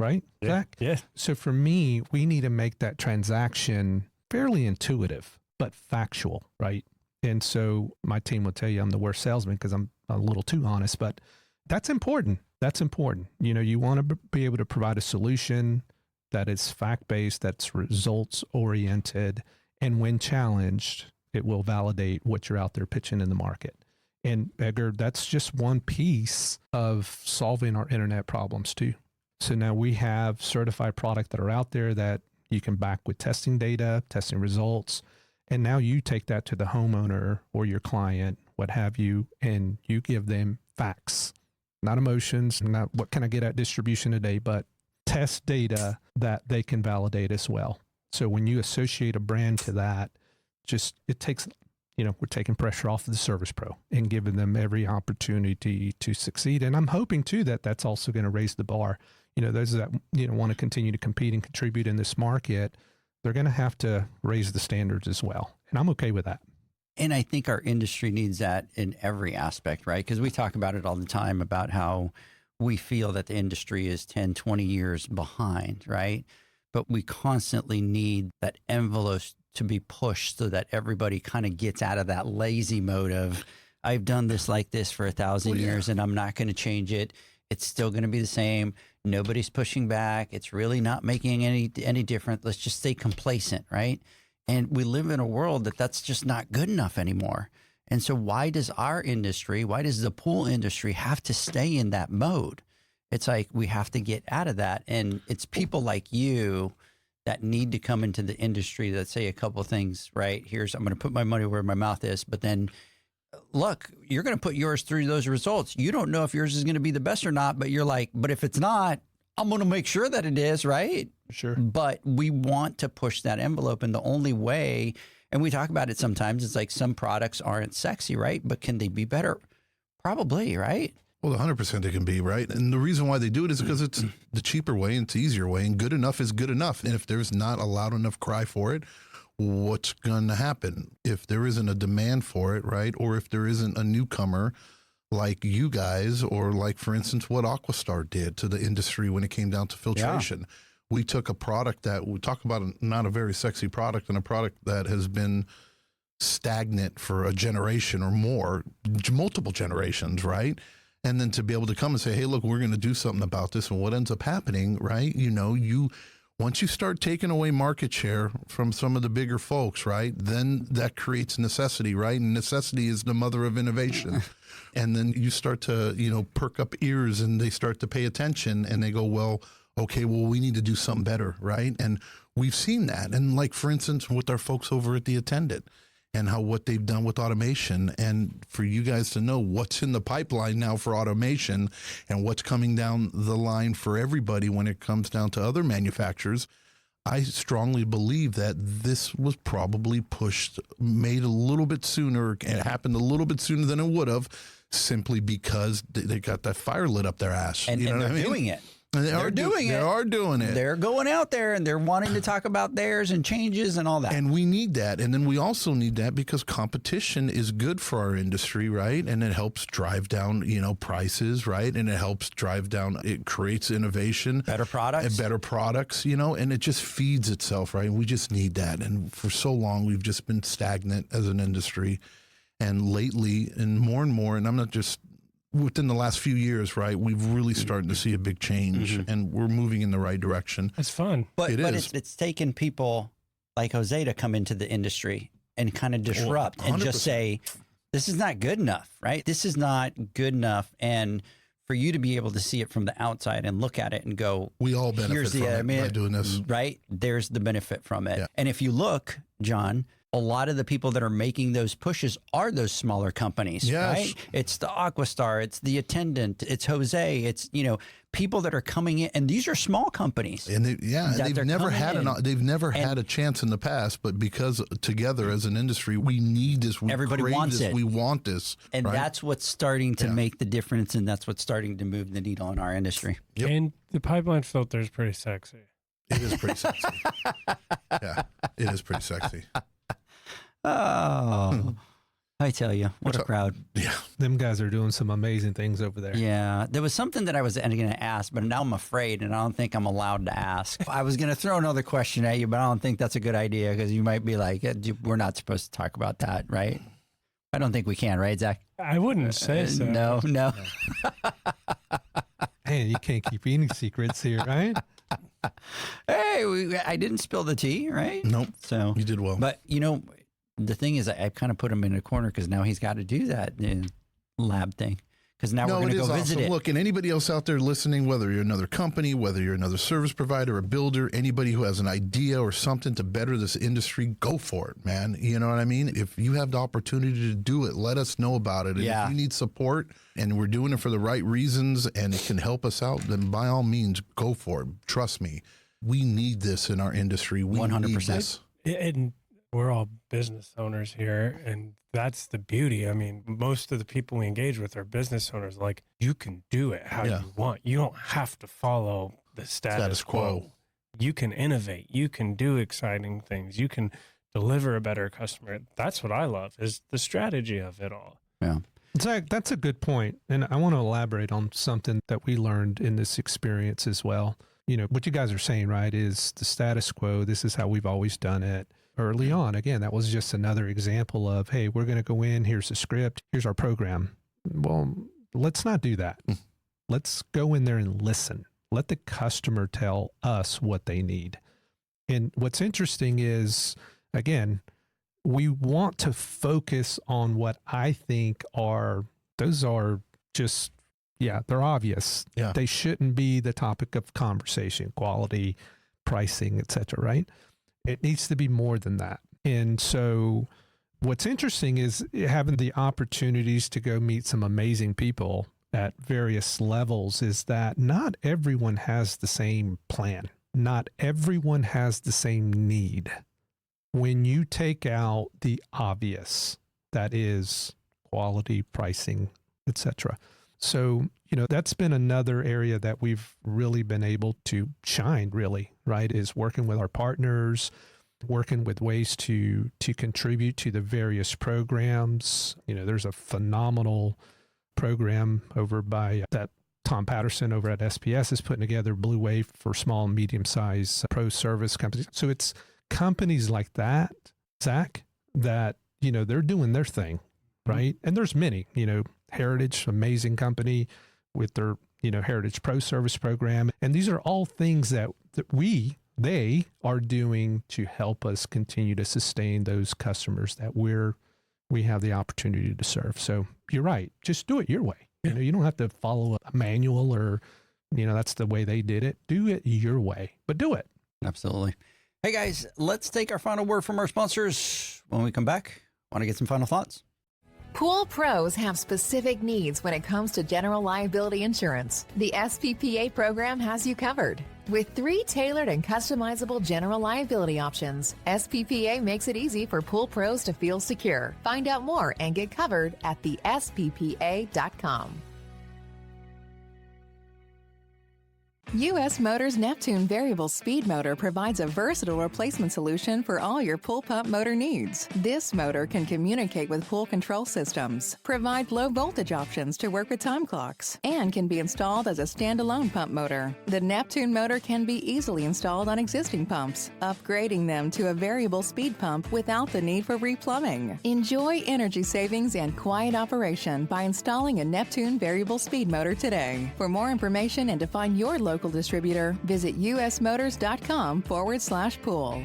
Right, yeah. Zach? Yeah. So for me, we need to make that transaction fairly intuitive, but factual, right? And so my team will tell you I'm the worst salesman because I'm a little too honest, but that's important. That's important. You want to be able to provide a solution that is fact-based, that's results-oriented, and when challenged, it will validate what you're out there pitching in the market. And Edgar, that's just one piece of solving our internet problems too. So now we have certified product that are out there that you can back with testing data, testing results. And now you take that to the homeowner or your client, what have you, and you give them facts, not emotions, not what can I get at distribution today, but test data that they can validate as well. So when you associate a brand to that, it takes, we're taking pressure off of the service pro and giving them every opportunity to succeed. And I'm hoping too that that's also going to raise the bar. Those that, want to continue to compete and contribute in this market, they're going to have to raise the standards as well. And I'm okay with that. And I think our industry needs that in every aspect, right? Because we talk about it all the time about how we feel that the industry is 10, 20 years behind, right? But we constantly need that envelope to be pushed so that everybody kind of gets out of that lazy mode of, I've done this like this for 1,000 years and I'm not going to change it. It's still going to be the same. Nobody's pushing back. It's really not making any difference. Let's just stay complacent, right? And we live in a world that's just not good enough anymore. And so why does our industry, why does the pool industry have to stay in that mode? It's like we have to get out of that. And it's people like you that need to come into the industry that say a couple of things, right? I'm going to put my money where my mouth is, but then look, you're going to put yours through those results. You don't know if yours is going to be the best or not, but you're like, but if it's not, I'm going to make sure that it is, right? Sure. But we want to push that envelope. And the only way, and we talk about it sometimes, it's like some products aren't sexy, right? But can they be better? Probably, right? Well, 100% they can be, right? And the reason why they do it is because it's the cheaper way and it's the easier way, and good enough is good enough. And if there's not a loud enough cry for it, what's going to happen if there isn't a demand for it, right? Or if there isn't a newcomer like you guys, or like, for instance, what Aquastar did to the industry when it came down to filtration. Yeah. We took a product that we talk about, not a very sexy product, and a product that has been stagnant for a generation or more, multiple generations, right? And then to be able to come and say, hey, look, we're going to do something about this. And what ends up happening, right? Once you start taking away market share from some of the bigger folks, right, then that creates necessity, right? And necessity is the mother of innovation. And then you start to, perk up ears, and they start to pay attention, and they go, well, okay, well, we need to do something better, right? And we've seen that. And like, for instance, with our folks over at The Attendant, and what they've done with automation, and for you guys to know what's in the pipeline now for automation and what's coming down the line for everybody when it comes down to other manufacturers. I strongly believe that this was probably made a little bit sooner, and it happened a little bit sooner than it would have, simply because they got that fire lit up their ass. And they're doing it. And they are doing it. They're going out there, and they're wanting to talk about theirs and changes and all that. And we need that. And then we also need that because competition is good for our industry, right? And it helps drive down, prices, right? And it creates innovation. Better products. And it just feeds itself, right? We just need that. And for so long, we've just been stagnant as an industry. And lately, and more, and I'm not just within the last few years, right, we've really started to see a big change, and we're moving in the right direction. It's fun. But it's taken people like Jose to come into the industry and kind of disrupt and just say, this is not good enough, right? This is not good enough. And for you to be able to see it from the outside and look at it and go, we all benefit from it by doing this. Right? There's the benefit from it. Yeah. And if you look, John, a lot of the people that are making those pushes are those smaller companies, right? It's the Aquastar, it's the Attendant, it's Jose, it's, people that are coming in, and these are small companies. And they've never had a chance in the past, but because together as an industry, we need this. Everybody wants it. We want this. And that's what's starting to make the difference, and that's what's starting to move the needle in our industry. Yep. And the pipeline filter is pretty sexy. It is pretty sexy. Yeah, it is pretty sexy. Oh, I tell you, what a crowd. Yeah. Them guys are doing some amazing things over there. Yeah. There was something that I was going to ask, but now I'm afraid, and I don't think I'm allowed to ask. I was going to throw another question at you, but I don't think that's a good idea, because you might be like, we're not supposed to talk about that, right? I don't think we can, right, Zach? I wouldn't say so. No. Man, you can't keep any secrets here, right? Hey, I didn't spill the tea, right? Nope. So you did well. But, the thing is, I kind of put him in a corner because now he's got to do that lab thing. Because now we're going to go visit it. Look, and anybody else out there listening, whether you're another company, whether you're another service provider, a builder, anybody who has an idea or something to better this industry, go for it, man. You know what I mean? If you have the opportunity to do it, let us know about it. And if you need support and we're doing it for the right reasons and it can help us out, then by all means, go for it. Trust me. We need this in our industry. We 100%. Need this. And we're all business owners here, and that's the beauty. I mean, most of the people we engage with are business owners. Like, you can do it how you want. You don't have to follow the status quo. You can innovate. You can do exciting things. You can deliver a better customer. That's what I love, is the strategy of it all. Yeah. Zach, that's a good point. And I want to elaborate on something that we learned in this experience as well. What you guys are saying, right, is the status quo. This is how we've always done it. Early on, again, that was just another example of, hey, we're going to go in, here's the script, here's our program. Well, let's not do that. Let's go in there and listen. Let the customer tell us what they need. And what's interesting is, again, we want to focus on what I think those are just, they're obvious. Yeah. They shouldn't be the topic of conversation, quality, pricing, et cetera, right? It needs to be more than that. And so what's interesting is having the opportunities to go meet some amazing people at various levels is that not everyone has the same plan. Not everyone has the same need. When you take out the obvious, that is quality, pricing, etc. So, that's been another area that we've really been able to shine, really, right? Is working with our partners, working with ways to contribute to the various programs. There's a phenomenal program over by that Tom Patterson over at SPS is putting together Blue Wave for small and medium-sized pro service companies. So it's companies like that, Zach, that, they're doing their thing, right? And there's many, Heritage, amazing company with their, Heritage Pro Service program. And these are all things that they are doing to help us continue to sustain those customers that we have the opportunity to serve. So you're right. Just do it your way. You don't have to follow a manual or, that's the way they did it. Do it your way, but do it. Absolutely. Hey guys, let's take our final word from our sponsors. When we come back, want to get some final thoughts? Pool pros have specific needs when it comes to general liability insurance. The SPPA program has you covered. With 3 tailored and customizable general liability options, SPPA makes it easy for pool pros to feel secure. Find out more and get covered at thesppa.com. U.S. Motors Neptune Variable Speed Motor provides a versatile replacement solution for all your pool pump motor needs. This motor can communicate with pool control systems, provide low voltage options to work with time clocks, and can be installed as a standalone pump motor. The Neptune motor can be easily installed on existing pumps, upgrading them to a variable speed pump without the need for replumbing. Enjoy energy savings and quiet operation by installing a Neptune Variable Speed Motor today. For more information and to find your local distributor, visit usmotors.com/pool.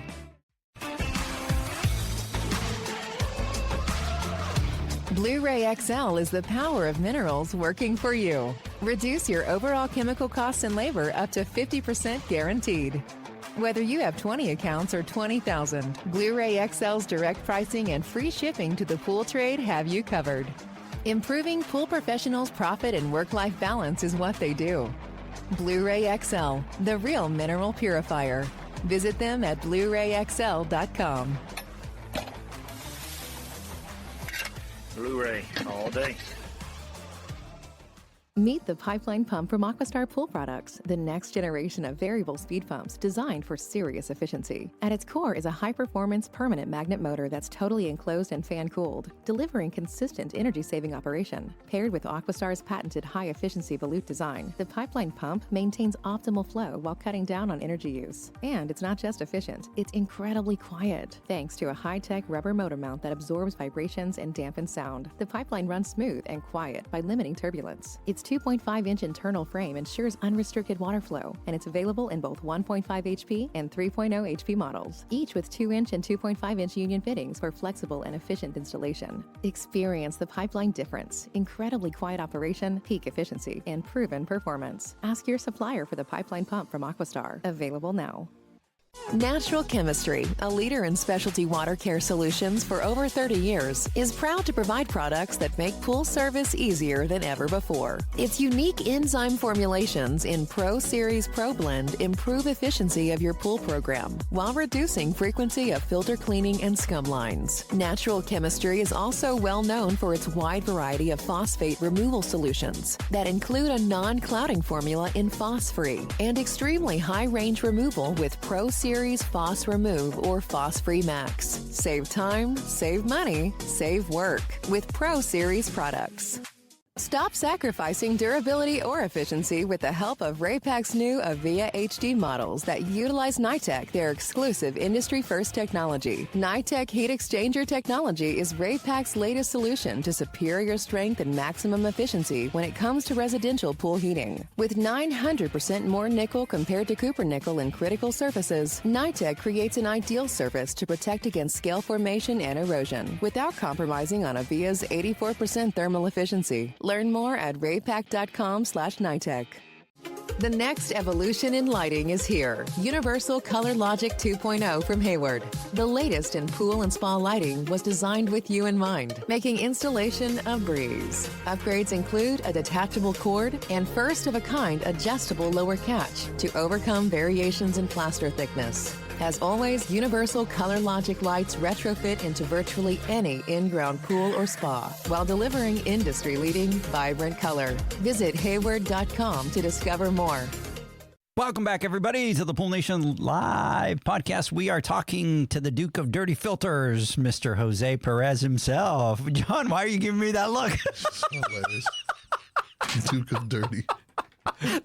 Blu-ray XL is the power of minerals working for you. Reduce your overall chemical costs and labor up to 50% guaranteed. Whether you have 20 accounts or 20,000, Blu-ray XL's direct pricing and free shipping to the pool trade have you covered. Improving pool professionals' profit and work-life balance is what they do. Blu-ray XL, the real mineral purifier. Visit them at BluRayXL.com. Blu-ray all day. Meet the Pipeline Pump from Aquastar Pool Products, the next generation of variable speed pumps designed for serious efficiency. At its core is a high-performance permanent magnet motor that's totally enclosed and fan-cooled, delivering consistent energy-saving operation. Paired with Aquastar's patented high-efficiency volute design, the Pipeline Pump maintains optimal flow while cutting down on energy use. And it's not just efficient, it's incredibly quiet. Thanks to a high-tech rubber motor mount that absorbs vibrations and dampens sound, the Pipeline runs smooth and quiet by limiting turbulence. Its 2.5-inch internal frame ensures unrestricted water flow, and it's available in both 1.5 HP and 3.0 HP models, each with 2-inch and 2.5-inch union fittings for flexible and efficient installation. Experience the Pipeline difference: incredibly quiet operation, peak efficiency, and proven performance. Ask your supplier for the Pipeline Pump from Aquastar. Available now. Natural Chemistry, a leader in specialty water care solutions for over 30 years, is proud to provide products that make pool service easier than ever before. Its unique enzyme formulations in Pro Series Pro Blend improve efficiency of your pool program while reducing frequency of filter cleaning and scum lines. Natural Chemistry is also well known for its wide variety of phosphate removal solutions that include a non-clouding formula in Phos-Free and extremely high-range removal with Pro Series Phos Remove or Phos Free Max. Save time, save money, save work with Pro Series products. Stop sacrificing durability or efficiency with the help of Raypak's new Avia HD models that utilize NITEC, their exclusive industry-first technology. NITEC heat exchanger technology is Raypak's latest solution to superior strength and maximum efficiency when it comes to residential pool heating. With 900% more nickel compared to copper nickel in critical surfaces, NITEC creates an ideal surface to protect against scale formation and erosion without compromising on Avia's 84% thermal efficiency. Learn more at raypak.com/NITEC. The next evolution in lighting is here. Universal Color Logic 2.0 from Hayward. The latest in pool and spa lighting was designed with you in mind, making installation a breeze. Upgrades include a detachable cord and first-of-a-kind adjustable lower catch to overcome variations in plaster thickness. As always, Universal Color Logic lights retrofit into virtually any in-ground pool or spa while delivering industry-leading, vibrant color. Visit Hayward.com to discover more. Welcome back, everybody, to the Pool Nation Live podcast. We are talking to the Duke of Dirty Filters, Mr. Jose Perez himself. John, why are you giving me that look? Hilarious. Duke of Dirty.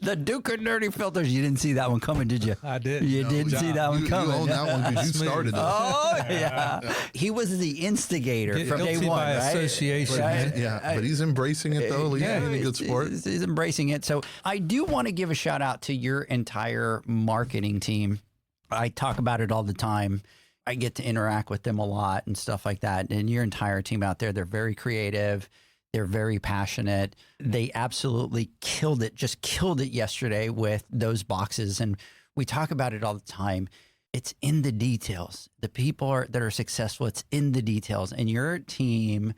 The Duke of Dirty Filters. You didn't see that one coming, did you? I did. You didn't see that one coming. You own that one because you started it. Oh, yeah. He was the instigator from day Guilty one, by right? association. Right? Yeah, but he's embracing it, though. He's being a good sport. He's embracing it. So I do want to give a shout out to your entire marketing team. I talk about it all the time. I get to interact with them a lot and stuff like that. And your entire team out there, they're very creative. They're very passionate. They absolutely killed it, just killed it yesterday with those boxes. And we talk about it all the time. It's in the details. The people that are successful, it's in the details. And your team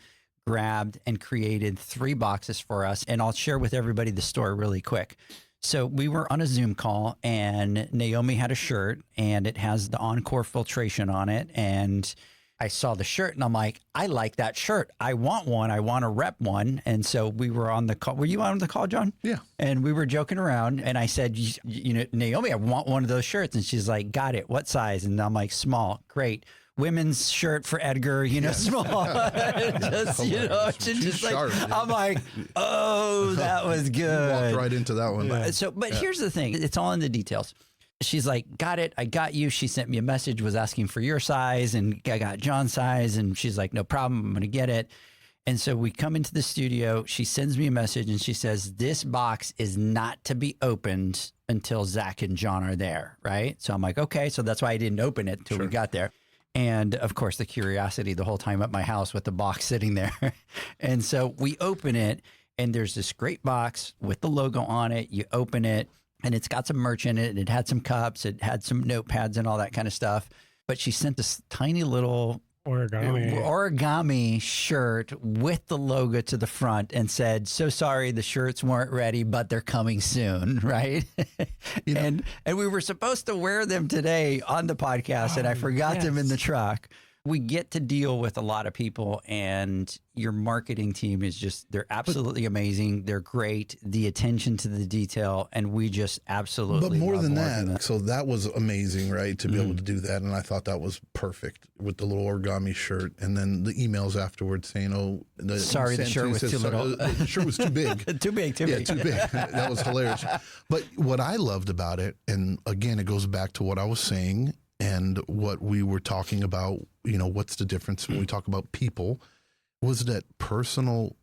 grabbed and created 3 boxes for us. And I'll share with everybody the story really quick. So we were on a Zoom call and Naomi had a shirt and it has the OnCore Filtration on it. And I saw the shirt and I'm like, I like that shirt. I want one. I want to rep one. And so we were on the call. Were you on the call, John? Yeah. And we were joking around and I said, you know, Naomi, I want one of those shirts. And she's like, got it. What size? And I'm like, small. Great. Women's shirt for Edgar, you know, small. Just, you know, just like, sharp, I'm like, oh, that was good. Walked right into that one. But here's the thing. It's all in the details. She's like, got it. I got you. She sent me a message, was asking for your size, and I got John's size. And she's like, no problem. I'm going to get it. And so we come into the studio. She sends me a message and she says, this box is not to be opened until Zach and John are there. Right. So I'm like, okay. So that's why I didn't open it until we got there. And of course, the curiosity the whole time at my house with the box sitting there. And so we open it and there's this great box with the logo on it. You open it. And it's got some merch in it. It had some cups. It had some notepads and all that kind of stuff. But she sent this tiny little origami shirt with the logo to the front and said, so sorry, the shirts weren't ready, but they're coming soon, right? And we were supposed to wear them today on the podcast, and I forgot them in the truck. We get to deal with a lot of people, and your marketing team is just, they're absolutely amazing. They're great. The attention to the detail, and we just absolutely But more love than working that, so that was amazing, right? To be able to do that. And I thought that was perfect with the little origami shirt. And then the emails afterwards saying, oh, sorry, the shirt was too little. The shirt was too big. Too big. Too big. That was hilarious. But what I loved about it, and again, it goes back to what I was saying and what we were talking about, you know, what's the difference when we talk about people, was that personal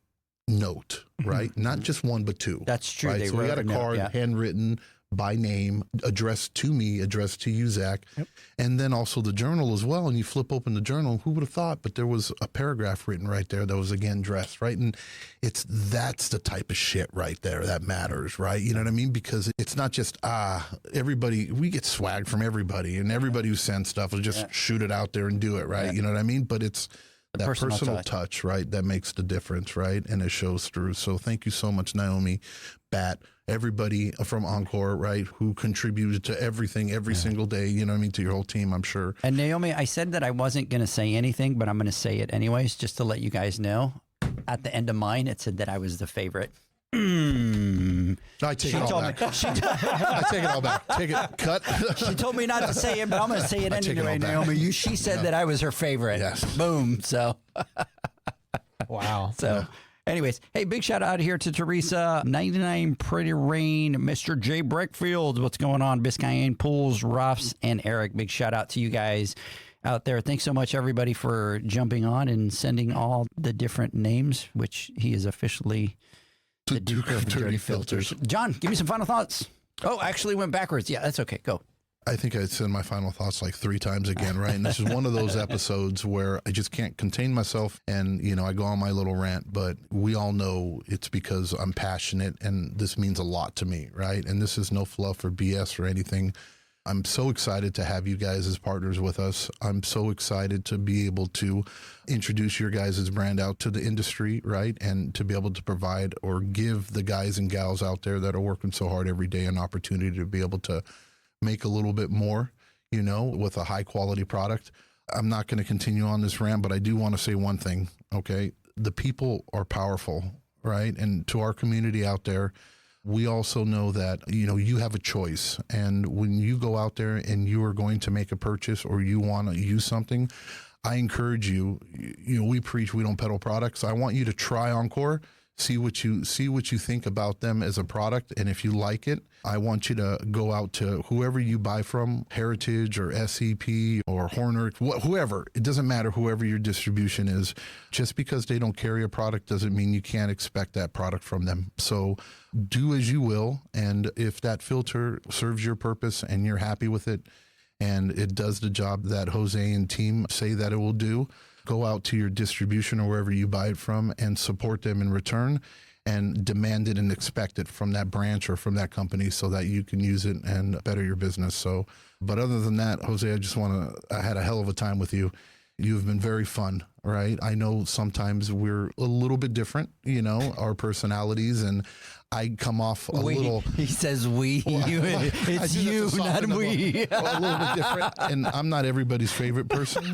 note, right? Not just one, but 2. That's true. Right? So we got a card handwritten by name, addressed to me, addressed to you, Zach, and then also the journal as well. And you flip open the journal, who would have thought? But there was a paragraph written right there that was again dressed, right? And that's the type of shit right there that matters, right? You know what I mean? Because it's not just everybody. We get swag from everybody, and everybody who sends stuff will just shoot it out there and do it, right? Yeah. You know what I mean? But it's that personal touch, right? That makes the difference, right? And it shows through. So thank you so much, Naomi, Bat, everybody from OnCore, right, who contributed to everything every single day, you know what I mean, to your whole team, I'm sure. And Naomi, I said that I wasn't going to say anything, but I'm going to say it anyways, just to let you guys know. At the end of mine, it said that I was the favorite. I take it all back. I take it all back. Take it. Cut. She told me not to say it, but I'm going to say it anyway, Naomi. She said that I was her favorite. Yes. Boom. So. Wow. So. Anyways, hey, big shout out here to Teresa, 99 Pretty Rain, Mr. J. Breckfield. What's going on? Biscayne Pools, Ruffs, and Eric. Big shout out to you guys out there. Thanks so much, everybody, for jumping on and sending all the different names, which he is officially the Duke of Dirty Filters. John, give me some final thoughts. Oh, actually went backwards. Yeah, that's okay. Go. I think I'd said my final thoughts like 3 times again, right? And this is one of those episodes where I just can't contain myself and, you know, I go on my little rant, but we all know it's because I'm passionate and this means a lot to me, right? And this is no fluff or BS or anything. I'm so excited to have you guys as partners with us. I'm so excited to be able to introduce your guys' brand out to the industry, right? And to be able to provide or give the guys and gals out there that are working so hard every day an opportunity to be able to make a little bit more, you know, with a high quality product. I'm not going to continue on this rant, but I do want to say one thing, okay? The people are powerful, right? And to our community out there, we also know that, you have a choice. And when you go out there and you are going to make a purchase or you want to use something, I encourage you, we preach, we don't peddle products. I want you to try OnCore, see what you think about them as a product. And if you like it, I want you to go out to whoever you buy from, Heritage or SCP or Horner, whoever. It doesn't matter, whoever your distribution is. Just because they don't carry a product doesn't mean you can't expect that product from them. So do as you will. And if that filter serves your purpose and you're happy with it, and it does the job that Jose and team say that it will do, go out to your distribution or wherever you buy it from and support them in return and demand it and expect it from that branch or from that company so that you can use it and better your business. So, but other than that, Jose, I had a hell of a time with you. You've been very fun, right? I know sometimes we're a little bit different, our personalities, and I come off a little. He says we. It's you, not we. A little bit different, and I'm not everybody's favorite person,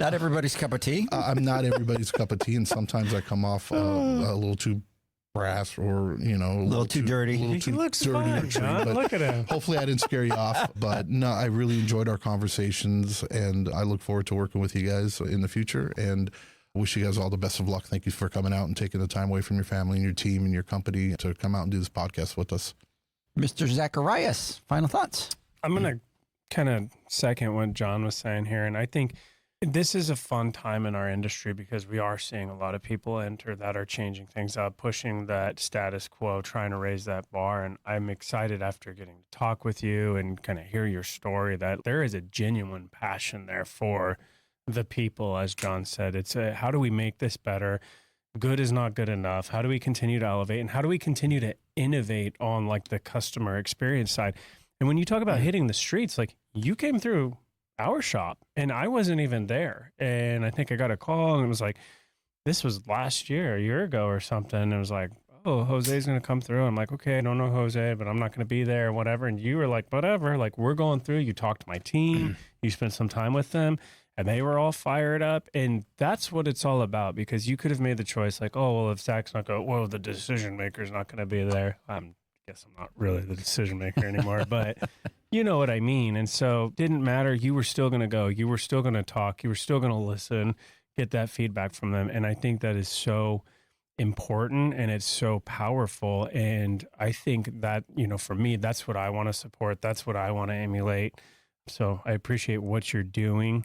Not everybody's cup of tea. I'm not everybody's cup of tea, and sometimes I come off a little too brass or, a little too dirty. He looks fine, John. Look at him. Hopefully I didn't scare you off, but no, I really enjoyed our conversations, and I look forward to working with you guys in the future, and wish you guys all the best of luck. Thank you for coming out and taking the time away from your family and your team and your company to come out and do this podcast with us. Mr. Zacharias, final thoughts? I'm going to kind of second what John was saying here. And I think this is a fun time in our industry because we are seeing a lot of people enter that are changing things up, pushing that status quo, trying to raise that bar. And I'm excited after getting to talk with you and kind of hear your story that there is a genuine passion there for the people. As John said, it's how do we make this better? Good is not good enough. How do we continue to elevate, and how do we continue to innovate on like the customer experience side? And when you talk about hitting the streets, like you came through our shop and I wasn't even there. And I think I got a call and it was like, this was last year, a year ago or something. And it was like, oh, Jose's going to come through. I'm like, okay, I don't know Jose, but I'm not going to be there or whatever. And you were like, whatever, like we're going through. You talked to my team, you spent some time with them, and they were all fired up. And that's what it's all about, because you could have made the choice like, oh, well, if Zach's not going, well, the decision maker's not going to be there. I guess I'm not really the decision maker anymore, but you know what I mean. And so it didn't matter. You were still going to go. You were still going to talk. You were still going to listen, get that feedback from them. And I think that is so important and it's so powerful. And I think that, for me, that's what I want to support. That's what I want to emulate. So I appreciate what you're doing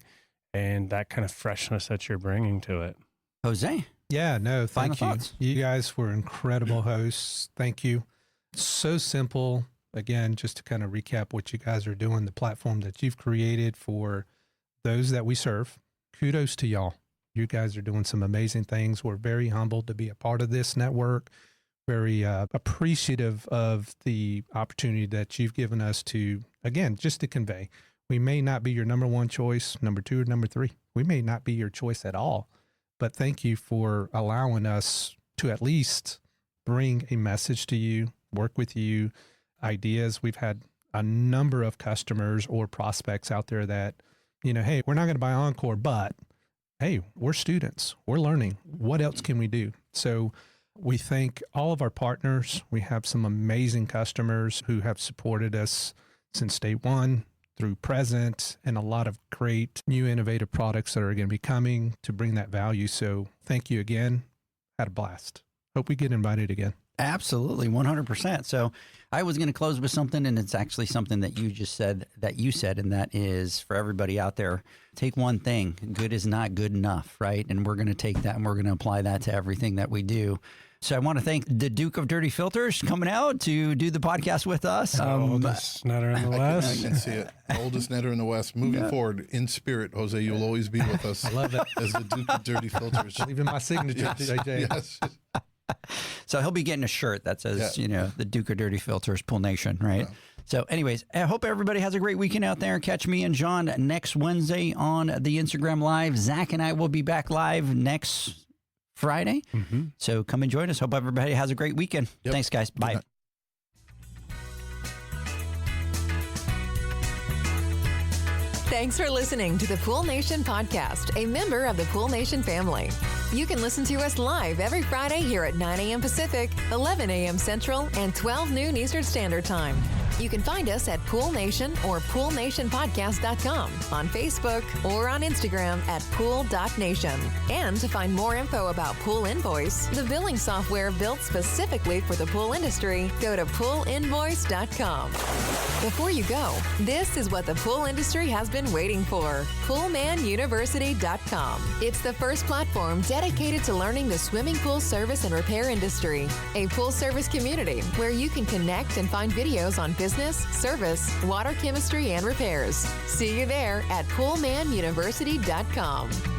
and that kind of freshness that you're bringing to it. Jose? Yeah, no, thank you. Thoughts? You guys were incredible hosts. Thank you. So simple. Again, just to kind of recap what you guys are doing, the platform that you've created for those that we serve. Kudos to y'all. You guys are doing some amazing things. We're very humbled to be a part of this network. Very appreciative of the opportunity that you've given us to, again, just to convey. We may not be your number one choice, number two, or number three. We may not be your choice at all. But thank you for allowing us to at least bring a message to you, work with you, ideas. We've had a number of customers or prospects out there that, hey, we're not going to buy OnCore, but hey, we're students. We're learning. What else can we do? So we thank all of our partners. We have some amazing customers who have supported us since day one through present, and a lot of great new innovative products that are going to be coming to bring that value. So thank you again. Had a blast. Hope we get invited again. Absolutely, 100%. So I was going to close with something, and it's actually something that you just said, and that is for everybody out there, take one thing. Good is not good enough, right? And we're going to take that and we're going to apply that to everything that we do. So I want to thank the Duke of Dirty Filters coming out to do the podcast with us. Oldest netter in the West. I can see it. Oldest netter in the West. Moving forward, in spirit, Jose, you'll always be with us. I love it. As the Duke of Dirty Filters. Even my signature, JJ. Yes. So he'll be getting a shirt that says, the Duke of Dirty Filters, Pool Nation, right? Yeah. So anyways, I hope everybody has a great weekend out there. Catch me and John next Wednesday on the Instagram Live. Zach and I will be back live next Friday. Mm-hmm. So come and join us. Hope everybody has a great weekend. Yep. Thanks, guys. Bye. Thanks for listening to the Pool Nation Podcast, a member of the Pool Nation family. You can listen to us live every Friday here at 9 a.m. Pacific, 11 a.m. Central, and 12 noon Eastern Standard Time. You can find us at Pool Nation or PoolNationPodcast.com, on Facebook, or on Instagram at Pool.Nation. And to find more info about Pool Invoice, the billing software built specifically for the pool industry, go to PoolInvoice.com. Before you go, this is what the pool industry has been waiting for. PoolManUniversity.com. It's the first platform dedicated to learning the swimming pool service and repair industry. A pool service community where you can connect and find videos on business, service, water chemistry, and repairs. See you there at PoolManUniversity.com.